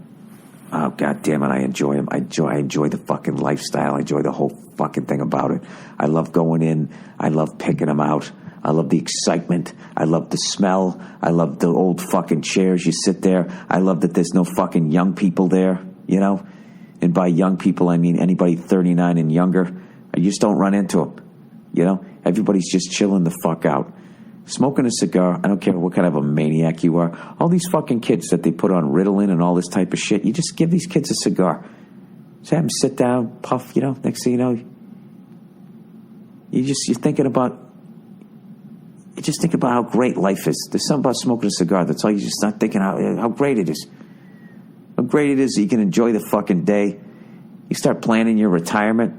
Oh, God damn it, I enjoy them. I enjoy the fucking lifestyle. I enjoy the whole fucking thing about it. I love going in. I love picking them out. I love the excitement. I love the smell. I love the old fucking chairs. You sit there. I love that there's no fucking young people there, you know? And by young people, I mean anybody 39 and younger. I just don't run into them, you know? Everybody's just chilling the fuck out. Smoking a cigar, I don't care what kind of a maniac you are. All these fucking kids that they put on Ritalin and all this type of shit, you just give these kids a cigar. Just have them sit down, puff, you know, next thing you know, you're thinking about, you just think about how great life is. There's something about smoking a cigar that's all, you're just not thinking how great it is. How great it is that you can enjoy the fucking day. You start planning your retirement.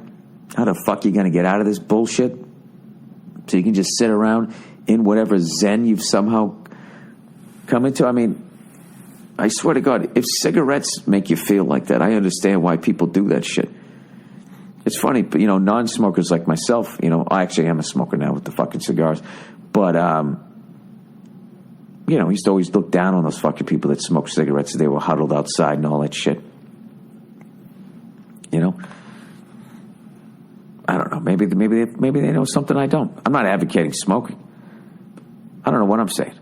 How the fuck are you going to get out of this bullshit? So you can just sit around in whatever zen you've somehow come into. I mean, I swear to God, if cigarettes make you feel like that, I understand why people do that shit. It's funny, but, you know, non-smokers like myself, you know, I actually am a smoker now with the fucking cigars, but, you know, I used to always look down on those fucking people that smoke cigarettes. They were huddled outside and all that shit. You know? I don't know. Maybe they know something I don't. I'm not advocating smoking. I don't know what I'm saying.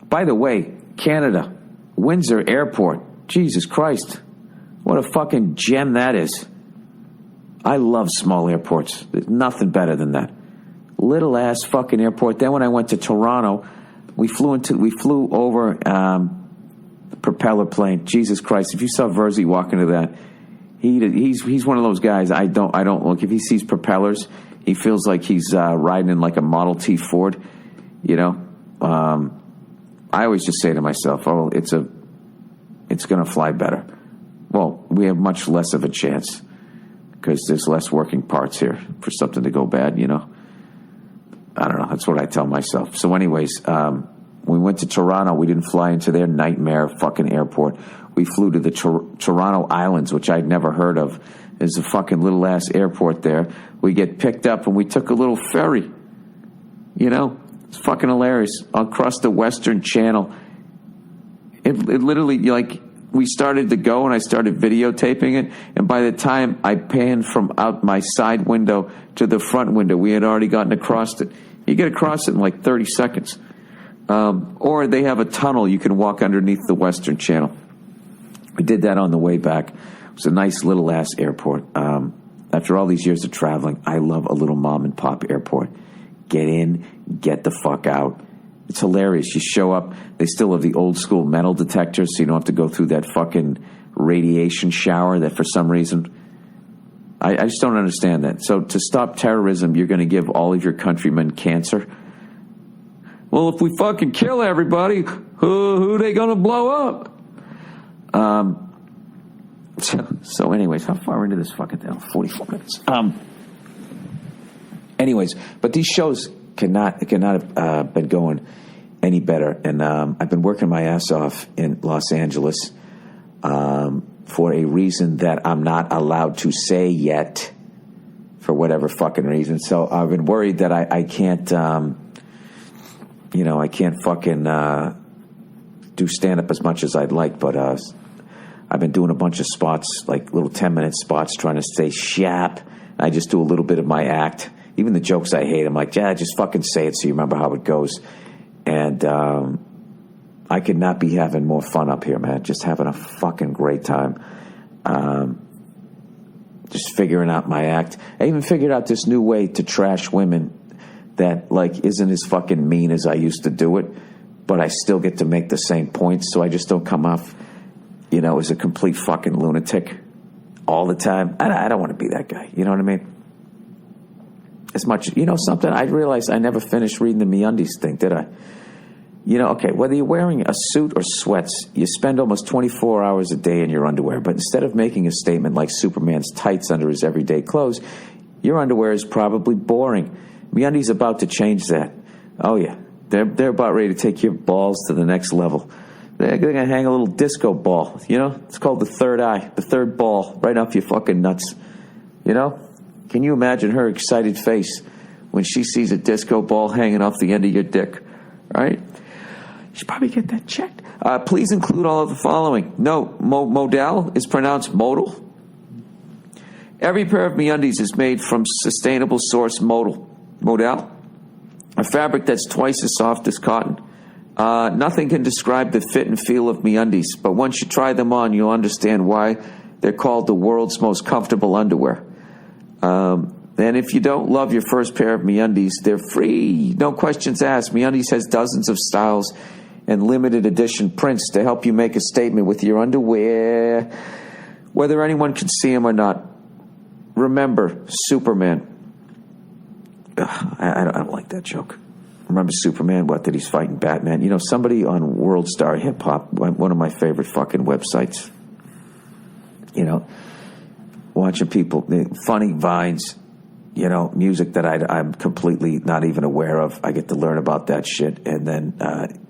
By the way, Canada, Windsor Airport, Jesus Christ, what a fucking gem that is. I love small airports. There's nothing better than that. Little ass fucking airport. Then when I went to Toronto, we flew over the propeller plane. Jesus Christ! If you saw Verzi walk into that, he's one of those guys. I don't look. If he sees propellers, he feels like he's riding in like a Model T Ford. You know. I always just say to myself, "Oh, it's going to fly better." Well, we have much less of a chance because there's less working parts here for something to go bad. You know, I don't know. That's what I tell myself. So, anyways, we went to Toronto. We didn't fly into their nightmare fucking airport. We flew to the Toronto Islands, which I'd never heard of. There's a fucking little ass airport there. We get picked up and we took a little ferry. You know. It's fucking hilarious. Across the Western Channel. It literally, like, we started to go and I started videotaping it. And by the time I panned from out my side window to the front window, we had already gotten across it. You get across it in like 30 seconds. Or they have a tunnel you can walk underneath the Western Channel. We did that on the way back. It was a nice little ass airport. After all these years of traveling, I love a little mom and pop airport. Get in, get the fuck out. It's hilarious. You show up, they still have the old school metal detectors, so you don't have to go through that fucking radiation shower that for some reason, I just don't understand that. So to stop terrorism, you're going to give all of your countrymen cancer? Well, if we fucking kill everybody, who are they going to blow up? So anyways, how far into this fucking thing? 44 minutes. Anyways, but these shows cannot have been going any better. And I've been working my ass off in Los Angeles for a reason that I'm not allowed to say yet, for whatever fucking reason. So I've been worried that I can't, I can't fucking do stand-up as much as I'd like, but I've been doing a bunch of spots, like little 10-minute spots, trying to stay sharp. I just do a little bit of my act. Even the jokes I hate, I'm like, yeah, just fucking say it so you remember how it goes. And I could not be having more fun up here, man. Just having a fucking great time. Just figuring out my act. I even figured out this new way to trash women that, like, isn't as fucking mean as I used to do it, but I still get to make the same points, so I just don't come off, as a complete fucking lunatic all the time. I don't want to be that guy. You know what I mean? As much, something, I realized I never finished reading the MeUndies thing, did I? Okay, whether you're wearing a suit or sweats, you spend almost 24 hours a day in your underwear. But instead of making a statement like Superman's tights under his everyday clothes, your underwear is probably boring. MeUndies about to change that. Oh, yeah. They're about ready to take your balls to the next level. They're going to hang a little disco ball, It's called the third eye, the third ball, right off your fucking nuts, Can you imagine her excited face when she sees a disco ball hanging off the end of your dick, right? You should probably get that checked. Please include all of the following. No, modal is pronounced modal. Every pair of MeUndies is made from sustainable source modal, a fabric that's twice as soft as cotton. Nothing can describe the fit and feel of MeUndies, but once you try them on, you'll understand why they're called the world's most comfortable underwear. And if you don't love your first pair of MeUndies, they're free. No questions asked. MeUndies has dozens of styles and limited edition prints to help you make a statement with your underwear, whether anyone can see them or not. Remember, Superman. I don't like that joke. Remember Superman? What, that he's fighting Batman? Somebody on World Star Hip Hop, one of my favorite fucking websites, watching people, funny vines, music that I'm completely not even aware of. I get to learn about that shit. And then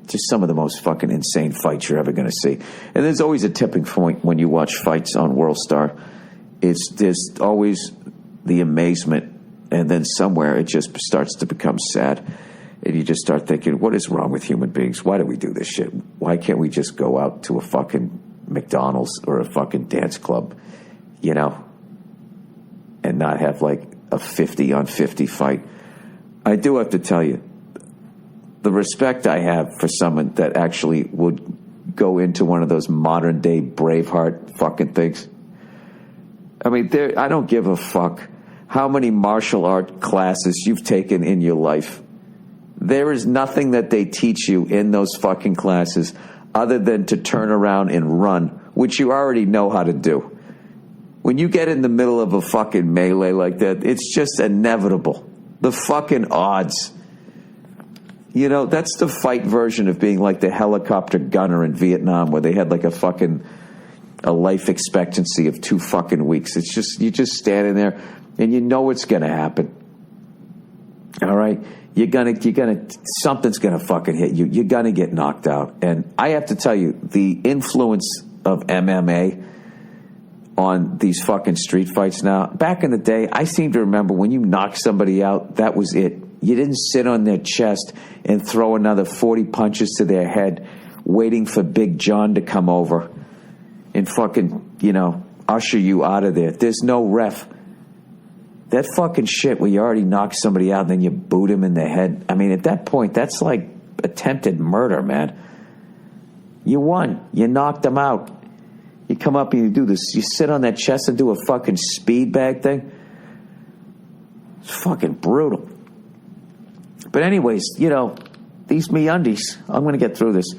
just some of the most fucking insane fights you're ever going to see. And there's always a tipping point when you watch fights on World Star. There's always the amazement, and then somewhere it just starts to become sad. And you just start thinking, what is wrong with human beings? Why do we do this shit? Why can't we just go out to a fucking McDonald's or a fucking dance club, and not have like a 50-on-50 fight? I do have to tell you, the respect I have for someone that actually would go into one of those modern-day Braveheart fucking things. I mean, I don't give a fuck how many martial art classes you've taken in your life. There is nothing that they teach you in those fucking classes other than to turn around and run, which you already know how to do. When you get in the middle of a fucking melee like that, it's just inevitable. The fucking odds. That's the fight version of being like the helicopter gunner in Vietnam, where they had like a life expectancy of 2 fucking weeks. It's just, you're just standing there and you know it's going to happen. All right? Something's going to fucking hit you. You're going to get knocked out. And I have to tell you, the influence of MMA on these fucking street fights now, back in the day, I seem to remember when you knocked somebody out, that was it. You didn't sit on their chest and throw another 40 punches to their head waiting for Big John to come over and fucking, usher you out of there. There's no ref. That fucking shit where you already knocked somebody out and then you boot him in the head. I mean, at that point, that's like attempted murder, man. You won. You knocked them out. You come up and you do this. You sit on that chest and do a fucking speed bag thing. It's fucking brutal. But anyways, these MeUndies, I'm going to get through this.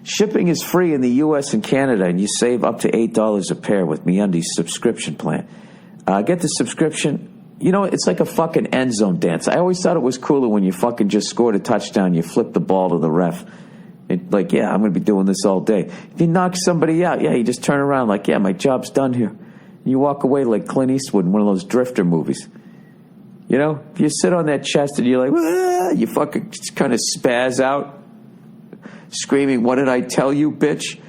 Shipping is free in the U.S. and Canada, and you save up to $8 a pair with MeUndies subscription plan. Get the subscription. It's like a fucking end zone dance. I always thought it was cooler when you fucking just scored a touchdown, you flip the ball to the ref. I'm going to be doing this all day. If you knock somebody out, you just turn around like, my job's done here. And you walk away like Clint Eastwood in one of those Drifter movies. If you sit on that chest and you're like, you fucking kind of spaz out, screaming, "What did I tell you, bitch?"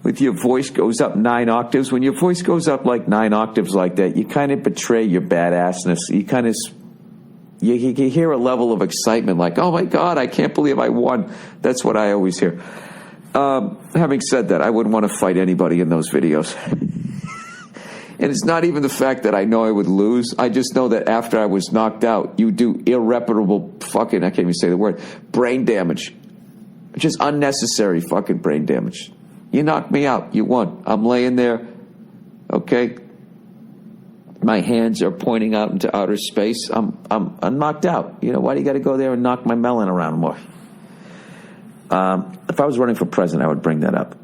with your voice goes up 9 octaves. When your voice goes up like 9 octaves like that, you kind of betray your badassness. You kind of, you hear a level of excitement like, oh my God, I can't believe I won. That's what I always hear. Having said that, I wouldn't want to fight anybody in those videos. And it's not even the fact that I know I would lose. I just know that after I was knocked out, you do irreparable fucking, I can't even say the word, brain damage. Just unnecessary fucking brain damage. You knocked me out. You won. I'm laying there, okay? My hands are pointing out into outer space. I'm knocked out. You know, why do you got to go there and knock my melon around more? If I was running for president, I would bring that up.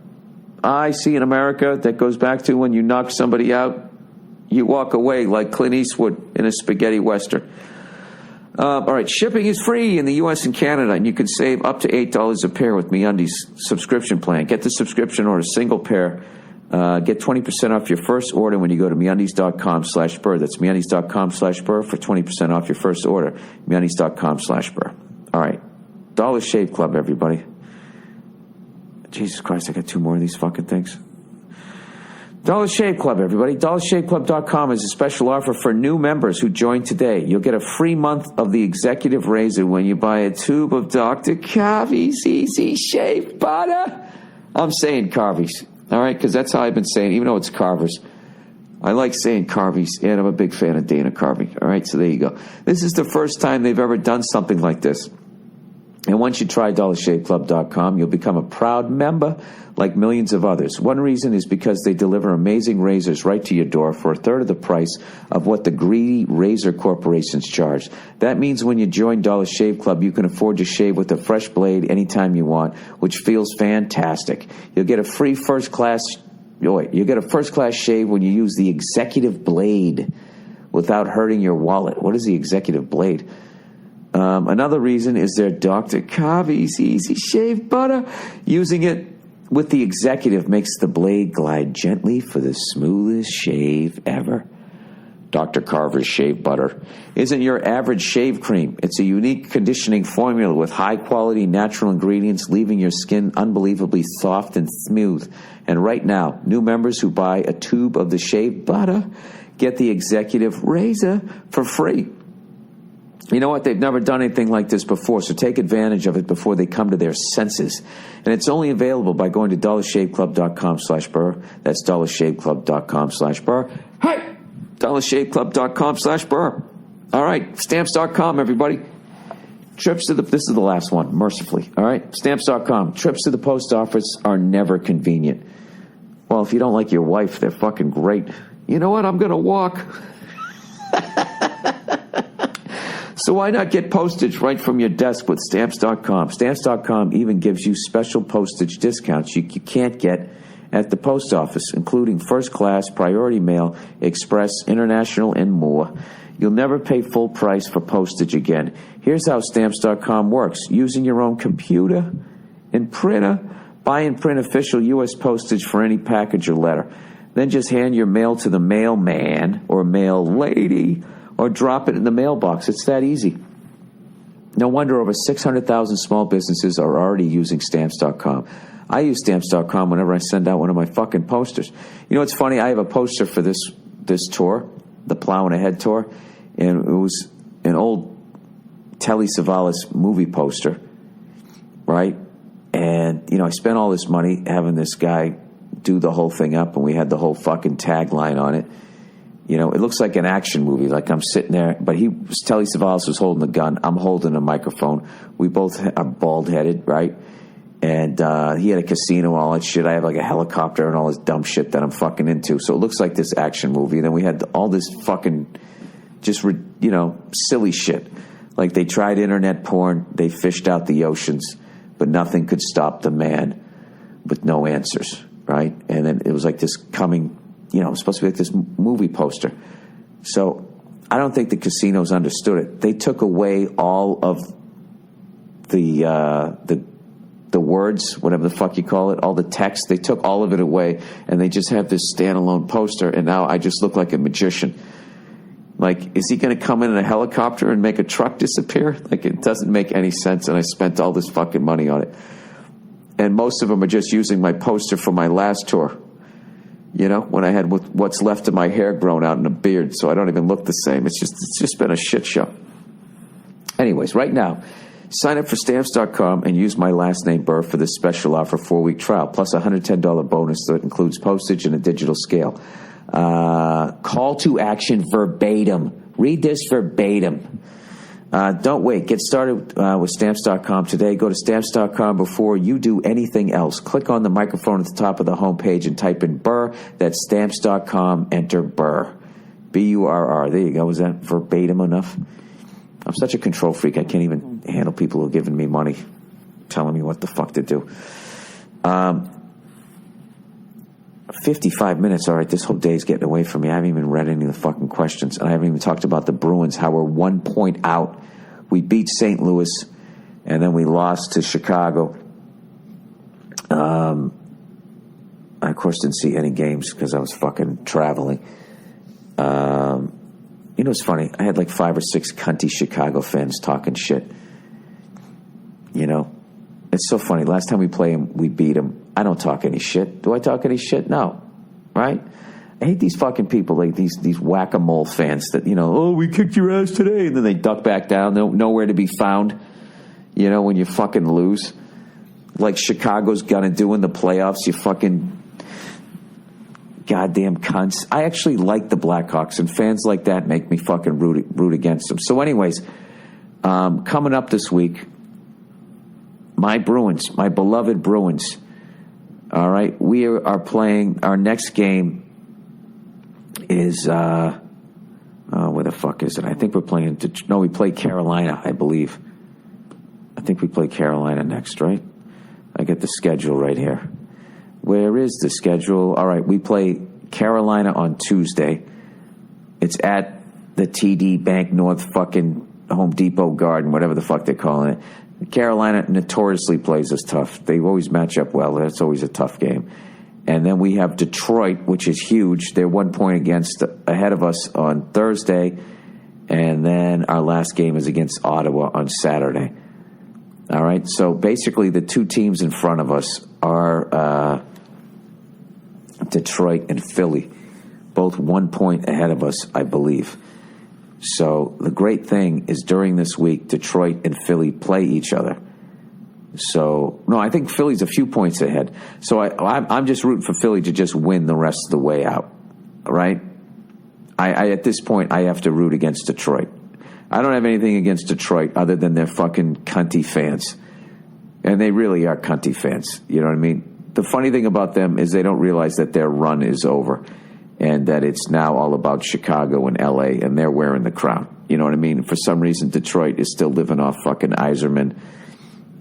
I see in America that goes back to when you knock somebody out, you walk away like Clint Eastwood in a spaghetti western. All right, shipping is free in the U.S. and Canada, and you can save up to $8 a pair with MeUndies subscription plan. Get the subscription or a single pair. Get 20% off your first order when you go to MeUndies.com/Burr. That's MeUndies.com/Burr for 20% off your first order. MeUndies.com/Burr. All right, Dollar Shave Club, everybody. Jesus Christ, I got 2 more of these fucking things. Dollar Shave Club, everybody. DollarShaveClub.com is a special offer for new members who join today. You'll get a free month of the Executive Razor when you buy a tube of Dr. Carvey's Easy Shave Butter. I'm saying Carvey's, all right, because that's how I've been saying, even though it's Carver's. I like saying Carvey's, and I'm a big fan of Dana Carvey. All right, so there you go. This is the first time they've ever done something like this. And once you try DollarShaveClub.com, you'll become a proud member like millions of others. One reason is because they deliver amazing razors right to your door for a third of the price of what the greedy razor corporations charge. That means when you join Dollar Shave Club, you can afford to shave with a fresh blade anytime you want, which feels fantastic. You'll get a free first-class shave when you use the Executive Blade without hurting your wallet. What is the Executive Blade? Another reason is their Dr. Carvey's Easy Shave Butter. Using it with the Executive makes the blade glide gently for the smoothest shave ever. Dr. Carver's Shave Butter isn't your average shave cream. It's a unique conditioning formula with high-quality natural ingredients, leaving your skin unbelievably soft and smooth. And right now, new members who buy a tube of the shave butter get the Executive Razor for free. You know what? They've never done anything like this before, so take advantage of it before they come to their senses. And it's only available by going to DollarShaveClub.com/Burr. That's DollarShaveClub.com/Burr. Hey! DollarShaveClub.com/Burr. All right, Stamps.com, everybody. This is the last one, mercifully. All right, Stamps.com. Trips to the post office are never convenient. Well, if you don't like your wife, they're fucking great. You know what? I'm going to walk. So why not get postage right from your desk with Stamps.com? Stamps.com even gives you special postage discounts you can't get at the post office, including first class, priority mail, express, international, and more. You'll never pay full price for postage again. Here's how Stamps.com works. Using your own computer and printer, buy and print official U.S. postage for any package or letter. Then just hand your mail to the mailman or mail lady, or drop it in the mailbox. It's that easy. No wonder over 600,000 small businesses are already using Stamps.com. I use Stamps.com whenever I send out one of my fucking posters. You know what's funny? I have a poster for this tour, the Plowing Ahead tour, and it was an old Telly Savalas movie poster, right? And, you know, I spent all this money having this guy do the whole thing up, and we had the whole fucking tagline on it. You know, it looks like an action movie, like I'm sitting there, but Telly Savalas was holding the gun. I'm holding a microphone. We both are bald-headed, right? And he had a casino and all that shit. I have like a helicopter and all this dumb shit that I'm fucking into. So it looks like this action movie. And then we had all this fucking just, you know, silly shit. Like they tried internet porn. They fished out the oceans, but nothing could stop the man with no answers, right? And then it was like this coming... You know, it was supposed to be like this movie poster. So I don't think the casinos understood it. They took away all of the words, whatever the fuck you call it, all the text. They took all of it away, and they just have this standalone poster, and now I just look like a magician. Like, is he going to come in a helicopter and make a truck disappear? Like, it doesn't make any sense, and I spent all this fucking money on it. And most of them are just using my poster from my last tour. You know, when I had what's left of my hair grown out in a beard, so I don't even look the same. It's just been a shit show. Anyways, right now, sign up for Stamps.com and use my last name, Burr, for this special offer 4-week trial, plus a $110 bonus that includes postage and a digital scale. Call to action verbatim. Read this verbatim. Don't wait. Get started with Stamps.com today. Go to Stamps.com before you do anything else. Click on the microphone at the top of the homepage and type in Burr. That's Stamps.com. Enter Burr. B-U-R-R. There you go. Was that verbatim enough? I'm such a control freak. I can't even handle people who are giving me money, telling me what the fuck to do. 55 minutes. All right, this whole day is getting away from me. I haven't even read any of the fucking questions, and I haven't even talked about the Bruins, how we're 1 point out. We beat St. Louis, and then we lost to Chicago. I, of course, didn't see any games because I was fucking traveling. You know, it's funny. I had like 5 or 6 cunty Chicago fans talking shit. You know, it's so funny. Last time we played them, we beat them. I don't talk any shit. Do I talk any shit? No. Right? I hate these fucking people, like these whack-a-mole fans that, you know, oh, we kicked your ass today, and then they duck back down. They're nowhere to be found, you know, when you fucking lose. Like Chicago's gonna do in the playoffs, you fucking goddamn cunts. I actually like the Blackhawks, and fans like that make me fucking root against them. So anyways, coming up this week, my Bruins, my beloved Bruins, all right, we are playing, our next game is, where the fuck is it? I think we're playing, we play Carolina, I believe. I think we play Carolina next, right? I get the schedule right here. Where is the schedule? All right, we play Carolina on Tuesday. It's at the TD Bank North fucking Home Depot Garden, whatever the fuck they're calling it. Carolina notoriously plays us tough. They always match up well. That's always a tough game. And then we have Detroit, which is huge. They're 1 point ahead of us on Thursday. And then our last game is against Ottawa on Saturday. All right, so basically the 2 teams in front of us are Detroit and Philly, both 1 point ahead of us, I believe. So the great thing is during this week, Detroit and Philly play each other. So, no, I think Philly's a few points ahead. So I'm just rooting for Philly to just win the rest of the way out, all right? I at this point, I have to root against Detroit. I don't have anything against Detroit other than their fucking cunty fans. And they really are cunty fans, you know what I mean? The funny thing about them is they don't realize that their run is over and that it's now all about Chicago and L.A., and they're wearing the crown. You know what I mean? For some reason, Detroit is still living off fucking Yzerman.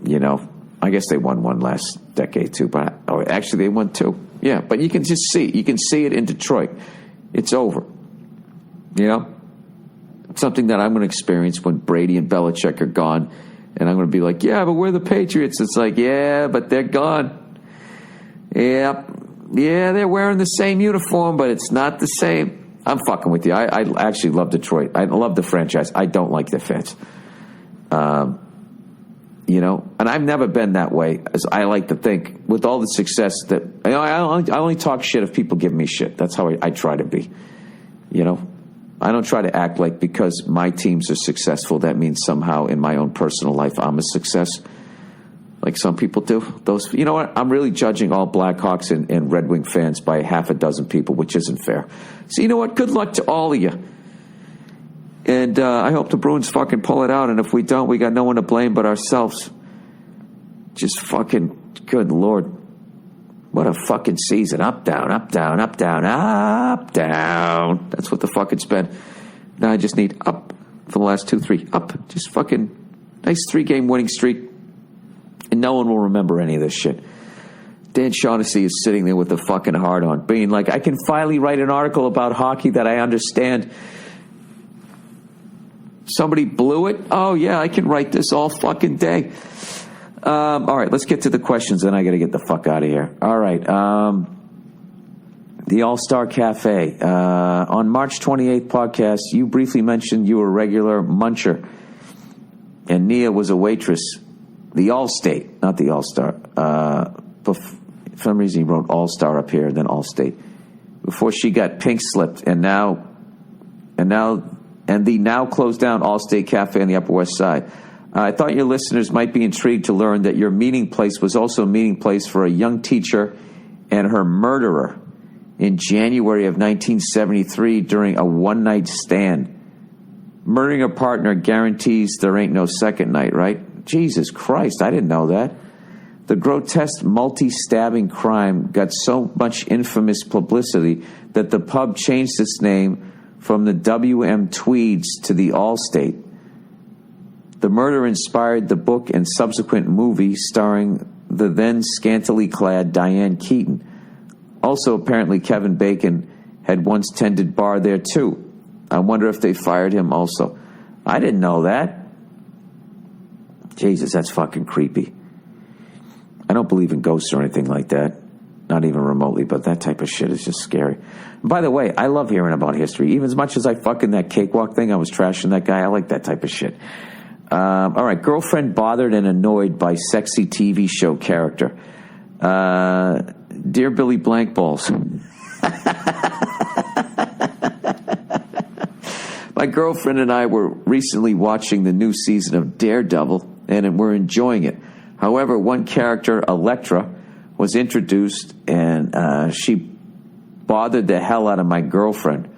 You know, I guess they won one last decade, too. But actually, they won 2. Yeah, but you can just see. You can see it in Detroit. It's over. You know? It's something that I'm going to experience when Brady and Belichick are gone. And I'm going to be like, yeah, but we're the Patriots. It's like, yeah, but they're gone. Yeah, they're wearing the same uniform, but it's not the same. I'm fucking with you. I actually love Detroit. I love the franchise. I don't like their fans. You know, and I've never been that way, as I like to think, with all the success that, you know, I only talk shit if people give me shit. That's how I try to be. You know, I don't try to act like because my teams are successful, that means somehow in my own personal life I'm a success. Like some people do. Those, you know what? I'm really judging all Blackhawks and Red Wing fans by half a dozen people, which isn't fair. So you know what? Good luck to all of you. And I hope the Bruins fucking pull it out. And if we don't, we got no one to blame but ourselves. Just fucking, good Lord. What a fucking season. Up, down, up, down, up, down, up, down. That's what the fuck it's been. Now I just need up for the last 2, 3. Up. Just fucking nice 3-game winning streak. And no one will remember any of this shit. Dan Shaughnessy is sitting there with a fucking heart on, being like, I can finally write an article about hockey that I understand. Somebody blew it? Oh, yeah, I can write this all fucking day. All right, let's get to the questions, then I got to get the fuck out of here. All right. The All-Star Cafe. On March 28th podcast, you briefly mentioned you were a regular muncher, and Nia was a waitress. The Allstate, not the All-Star. For some reason he wrote All-Star up here and then Allstate. Before she got pink slipped, and the now closed down Allstate Cafe on the Upper West Side. I thought your listeners might be intrigued to learn that your meeting place was also a meeting place for a young teacher and her murderer in January of 1973 during a one-night stand. Murdering a partner guarantees there ain't no second night, right? Jesus Christ, I didn't know that. The grotesque multi-stabbing crime got so much infamous publicity that the pub changed its name from the W.M. Tweeds to the Allstate. The murder inspired the book and subsequent movie starring the then scantily clad Diane Keaton. Also, apparently, Kevin Bacon had once tended bar there, too. I wonder if they fired him also. I didn't know that. Jesus, that's fucking creepy. I don't believe in ghosts or anything like that. Not even remotely, but that type of shit is just scary. By the way, I love hearing about history. Even as much as I fucking that cakewalk thing, I was trashing that guy. I like that type of shit. All right, girlfriend bothered and annoyed by sexy TV show character. Dear Billy Blankballs. My girlfriend and I were recently watching the new season of Daredevil, and we're enjoying it. However, one character, Elektra, was introduced, and she bothered the hell out of my girlfriend.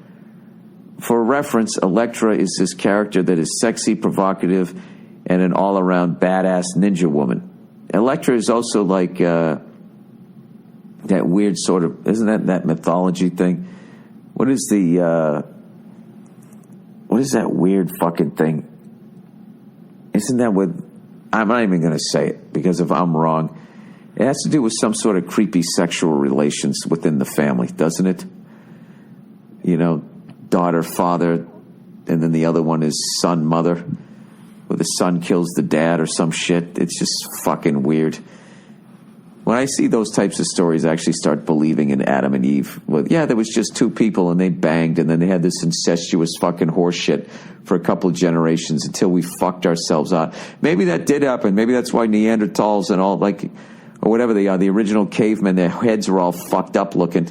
For reference, Elektra is this character that is sexy, provocative, and an all-around badass ninja woman. Elektra is also like that weird sort of, isn't that mythology thing? What is that weird fucking thing? Isn't that with, I'm not even going to say it, because if I'm wrong, it has to do with some sort of creepy sexual relations within the family, doesn't it? You know, daughter, father, and then the other one is son, mother, where the son kills the dad or some shit. It's just fucking weird. When I see those types of stories, I actually start believing in Adam and Eve. Well, yeah, there was just two people and they banged, and then they had this incestuous fucking horse shit for a couple of generations until we fucked ourselves out. Maybe that did happen. Maybe that's why Neanderthals and all, like, or whatever they are, the original cavemen, their heads were all fucked up looking.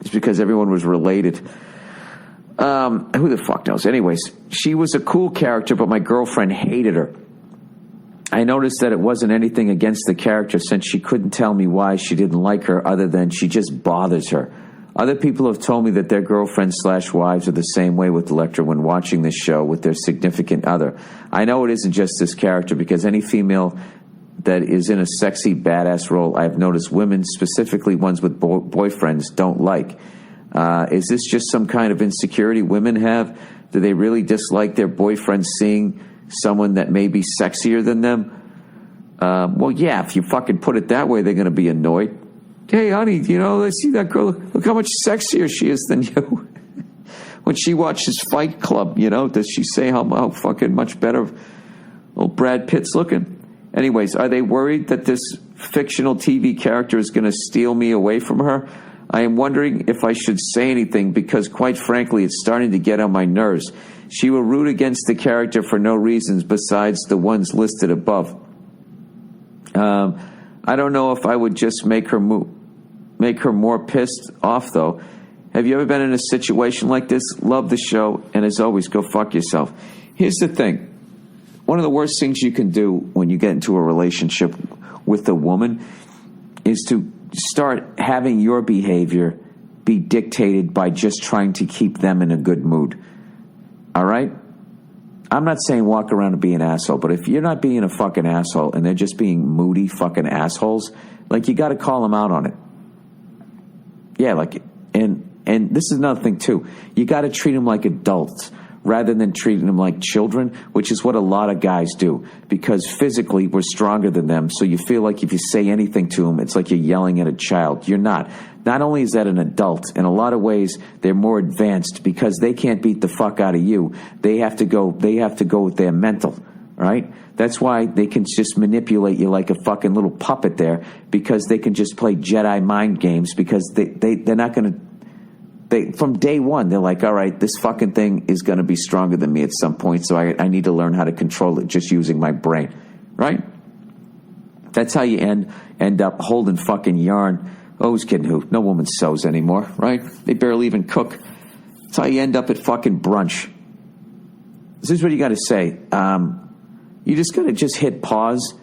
It's because everyone was related. Who the fuck knows? Anyways, she was a cool character, but my girlfriend hated her. I noticed that it wasn't anything against the character, since she couldn't tell me why she didn't like her other than she just bothers her. Other people have told me that their girlfriends/wives are the same way with Elektra when watching this show with their significant other. I know it isn't just this character, because any female that is in a sexy, badass role, I've noticed women, specifically ones with boyfriends, don't like. Is this just some kind of insecurity women have? Do they really dislike their boyfriends seeing someone that may be sexier than them? Well, yeah, if you fucking put it that way, they're going to be annoyed. Hey, honey, you know, let's see that girl. Look how much sexier she is than you. When she watches Fight Club, you know, does she say how fucking much better old Brad Pitt's looking? Anyways, are they worried that this fictional TV character is going to steal me away from her? I am wondering if I should say anything, because quite frankly, it's starting to get on my nerves. She will root against the character for no reasons besides the ones listed above. I don't know if I would just make her more pissed off, though. Have you ever been in a situation like this? Love the show, and as always, go fuck yourself. Here's the thing. One of the worst things you can do when you get into a relationship with a woman is to start having your behavior be dictated by just trying to keep them in a good mood. All right? I'm not saying walk around and be an asshole, but if you're not being a fucking asshole and they're just being moody fucking assholes, like, you got to call them out on it. Yeah, like, and this is another thing too. You got to treat them like adults rather than treating them like children, which is what a lot of guys do, because physically we're stronger than them. So you feel like if you say anything to them, it's like you're yelling at a child. You're not. Not only is that an adult, in a lot of ways, they're more advanced because they can't beat the fuck out of you. They have to go with their mental, right? That's why they can just manipulate you like a fucking little puppet there, because they can just play Jedi mind games, because they're not going to, from day one, they're like, all right, this fucking thing is going to be stronger than me at some point, so I need to learn how to control it just using my brain. right? That's how you end up holding fucking yarn. Oh, who's kidding who? No woman sews anymore, right? They barely even cook. That's how you end up at fucking brunch. This is what you got to say. You just got to just hit pause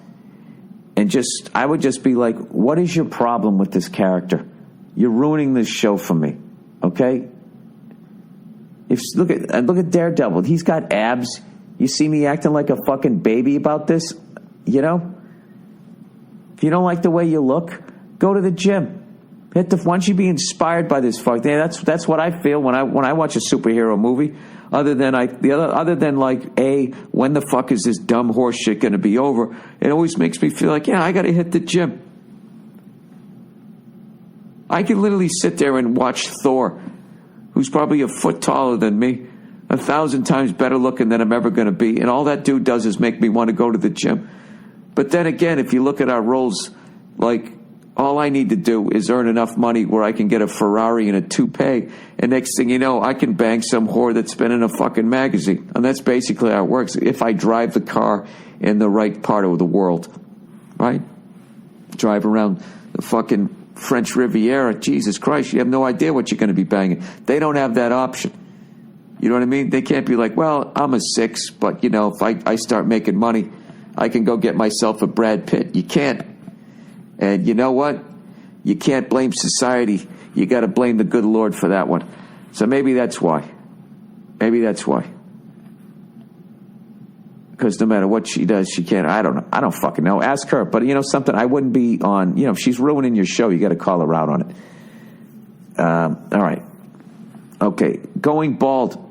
and I would just be like, what is your problem with this character? You're ruining this show for me, okay? Look at Daredevil. He's got abs. You see me acting like a fucking baby about this, you know? If you don't like the way you look, go to the gym. Why don't you be inspired by this fuck? That's what I feel when I watch a superhero movie. Other than when the fuck is this dumb horse shit going to be over? It always makes me feel like, I got to hit the gym. I can literally sit there and watch Thor, who's probably a foot taller than me, 1,000 times better looking than I'm ever going to be, and all that dude does is make me want to go to the gym. But then again, if you look at our roles, like, all I need to do is earn enough money where I can get a Ferrari and a toupee, and next thing you know, I can bang some whore that's been in a fucking magazine. And that's basically how it works, if I drive the car in the right part of the world, right? Drive around the fucking French Riviera, Jesus Christ, you have no idea what you're going to be banging. They don't have that option. You know what I mean? They can't be like, well, I'm a 6, but, if I start making money, I can go get myself a Brad Pitt. You can't. And you know what? You can't blame society. You got to blame the good Lord for that one. So maybe that's why. Because no matter what she does, she can't. I don't know. I don't fucking know. Ask her. But something, I wouldn't be on, if she's ruining your show, you got to call her out on it. All right. Okay. Going bald.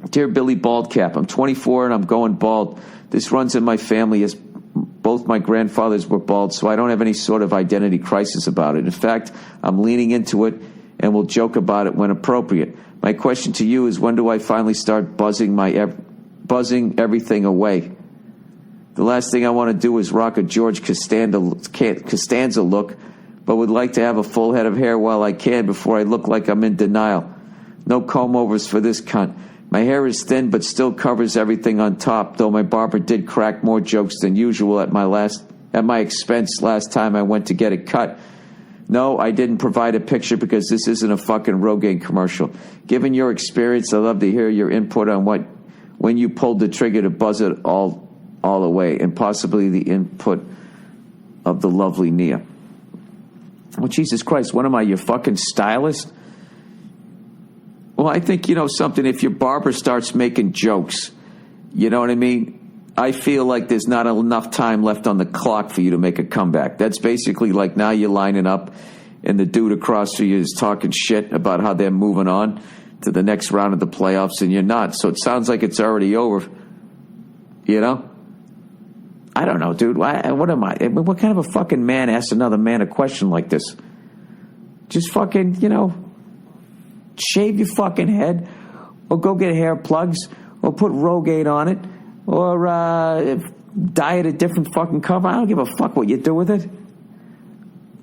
Dear Billy Baldcap, I'm 24 and I'm going bald. This runs in my family as both my grandfathers were bald, so I don't have any sort of identity crisis about it. In fact, I'm leaning into it and will joke about it when appropriate. My question to you is, when do I finally start buzzing everything away? The last thing I want to do is rock a George Costanza look, but would like to have a full head of hair while I can before I look like I'm in denial. No comb-overs for this cunt. My hair is thin but still covers everything on top, though my barber did crack more jokes than usual at my expense last time I went to get it cut. No, I didn't provide a picture because this isn't a fucking Rogaine commercial. Given your experience, I'd love to hear your input on when you pulled the trigger to buzz it all away, and possibly the input of the lovely Nia. Well, Jesus Christ, what am I, your fucking stylist? Well, I think, something, if your barber starts making jokes, you know what I mean? I feel like there's not enough time left on the clock for you to make a comeback. That's basically like now you're lining up and the dude across from you is talking shit about how they're moving on to the next round of the playoffs and you're not. So it sounds like it's already over, I don't know, dude. What am I? What kind of a fucking man asks another man a question like this? Just fucking, shave your fucking head, or go get hair plugs, or put Rogaine on it, or dye it a different fucking color. I don't give a fuck what you do with it.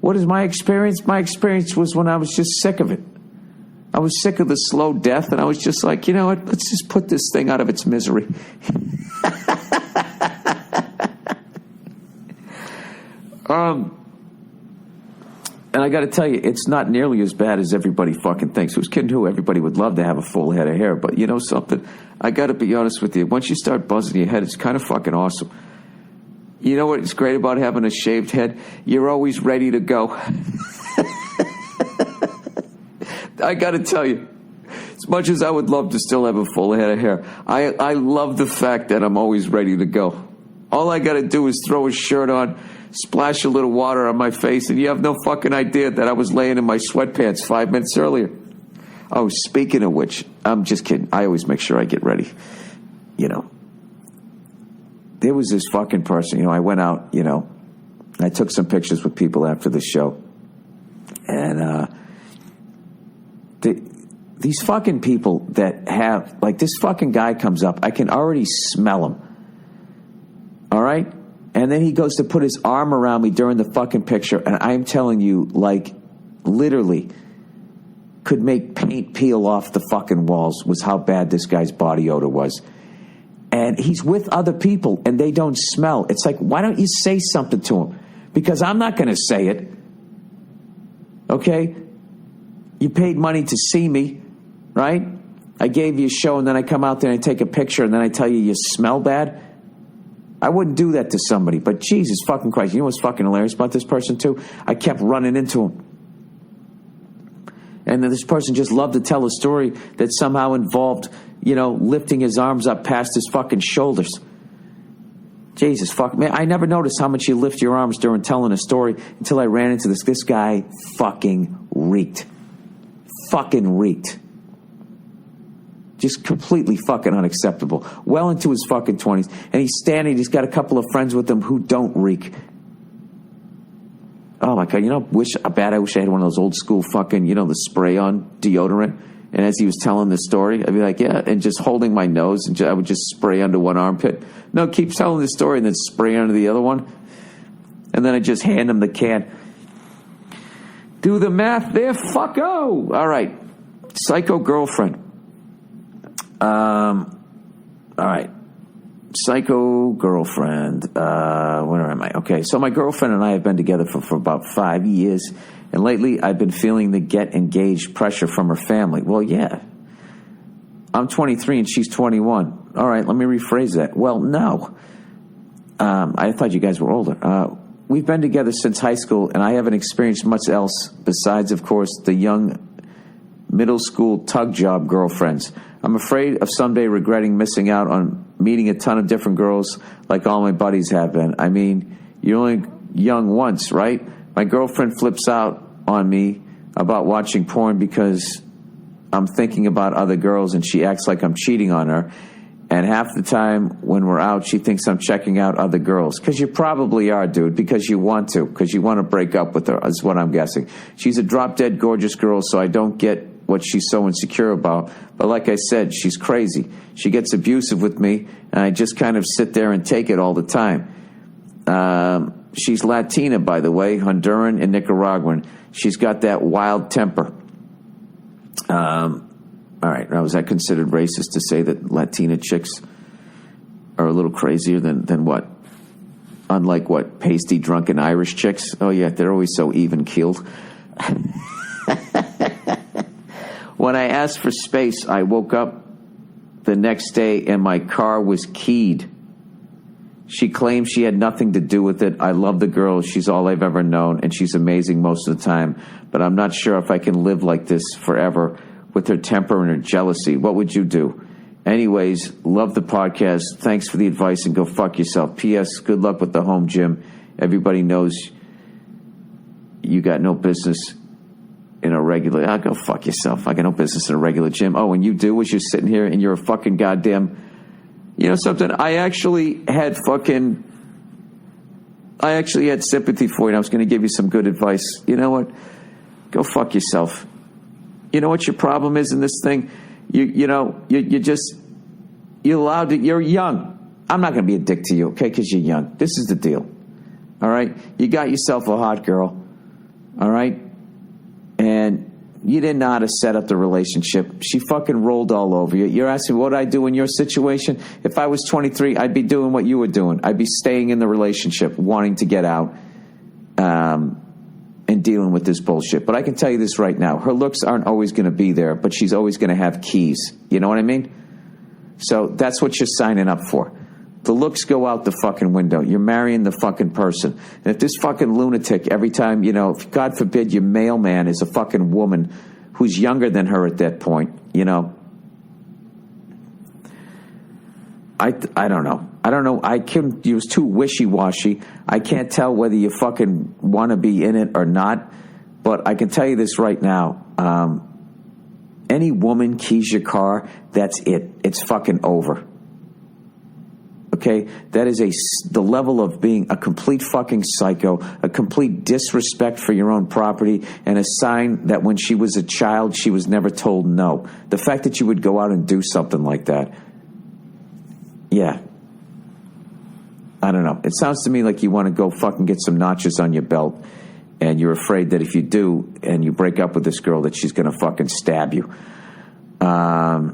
What is my experience? My experience was when I was just sick of it. I was sick of the slow death, and I was just like, you know what? Let's just put this thing out of its misery. And I got to tell you, it's not nearly as bad as everybody fucking thinks. Who's kidding who? Everybody would love to have a full head of hair. But you know something? I got to be honest with you. Once you start buzzing your head, it's kind of fucking awesome. You know what's great about having a shaved head? You're always ready to go. I got to tell you, as much as I would love to still have a full head of hair, I love the fact that I'm always ready to go. All I got to do is throw a shirt on, splash a little water on my face, and you have no fucking idea that I was laying in my sweatpants 5 minutes earlier. Oh, speaking of which, I'm just kidding. I always make sure I get ready. There was this fucking person, I went out, I took some pictures with people after the show. And these fucking people that have, like, this fucking guy comes up, I can already smell him. All right? And then he goes to put his arm around me during the fucking picture, and I'm telling you, like, literally could make paint peel off the fucking walls was how bad this guy's body odor was. And and he's with other people and they don't smell. It's like, why don't you say something to him? Because I'm not going to say it. Okay? You paid money to see me, right? I gave you a show and then I come out there and I take a picture and then I tell you you smell bad. I wouldn't do that to somebody, but Jesus fucking Christ. You know what's fucking hilarious about this person too? I kept running into him. And then this person just loved to tell a story that somehow involved, lifting his arms up past his fucking shoulders. Jesus fuck, man, I never noticed how much you lift your arms during telling a story until I ran into this. This guy fucking reeked. Fucking reeked. Just completely fucking unacceptable. Well into his fucking 20s. And he's standing, he's got a couple of friends with him who don't reek. Oh my God, I wish I had one of those old school fucking, the spray-on deodorant. And as he was telling the story, I'd be like, yeah, and just holding my nose, and I would just spray under one armpit. No, keep telling the story and then spray under the other one. And then I just hand him the can. Do the math there, fucko. All right. Psycho girlfriend. All right. Psycho girlfriend. Where am I? Okay, so my girlfriend and I have been together for about 5 years, and lately I've been feeling the get engaged pressure from her family. Well, yeah. I'm 23 and she's 21. All right, let me rephrase that. Well, no. I thought you guys were older. We've been together since high school, and I haven't experienced much else besides, of course, the young middle school tug job girlfriends. I'm afraid of someday regretting missing out on meeting a ton of different girls like all my buddies have been. I mean, you're only young once, right? My girlfriend flips out on me about watching porn because I'm thinking about other girls, and she acts like I'm cheating on her. And half the time when we're out, she thinks I'm checking out other girls. Because you probably are, dude, because you want to. Because you want to break up with her, is what I'm guessing. She's a drop-dead gorgeous girl, so I don't get what she's so insecure about. But like I said, she's crazy. She gets abusive with me, and I just kind of sit there and take it all the time. She's Latina, by the way, Honduran and Nicaraguan. She's got that wild temper. All right, now is that considered racist to say that Latina chicks are a little crazier than what? Unlike what? Pasty, drunken Irish chicks? Oh yeah, they're always so even-keeled. When I asked for space, I woke up the next day and my car was keyed. She claims she had nothing to do with it. I love the girl. She's all I've ever known, and she's amazing most of the time. But I'm not sure if I can live like this forever with her temper and her jealousy. What would you do? Anyways, love the podcast. Thanks for the advice, and go fuck yourself. P.S. Good luck with the home gym. Everybody knows you got no business in a regular... go fuck yourself. I got no business in a regular gym. Oh, and you do is you're sitting here and you're a fucking goddamn... You know something? I actually had sympathy for you, and I was going to give you some good advice. You know what? Go fuck yourself. You know what your problem is in this thing? You're allowed to... You're young. I'm not going to be a dick to you, okay, because you're young. This is the deal. All right? You got yourself a hot girl. All right? And you didn't know how to set up the relationship. She fucking rolled all over you. You're asking what I'd do in your situation? If I was 23, I'd be doing what you were doing. I'd be staying in the relationship, wanting to get out, and dealing with this bullshit. But I can tell you this right now. Her looks aren't always going to be there, but she's always going to have keys. You know what I mean? So that's what you're signing up for. The looks go out the fucking window. You're marrying the fucking person. And if this fucking lunatic, every time, if God forbid your mailman is a fucking woman who's younger than her at that point, I don't know. I don't know. It was too wishy-washy. I can't tell whether you fucking want to be in it or not. But I can tell you this right now. Any woman keys your car, that's it. It's fucking over. Okay, that is the level of being a complete fucking psycho, a complete disrespect for your own property, and a sign that when she was a child, she was never told no. The fact that you would go out and do something like that, yeah. I don't know. It sounds to me like you want to go fucking get some notches on your belt, and you're afraid that if you do, and you break up with this girl, that she's going to fucking stab you. I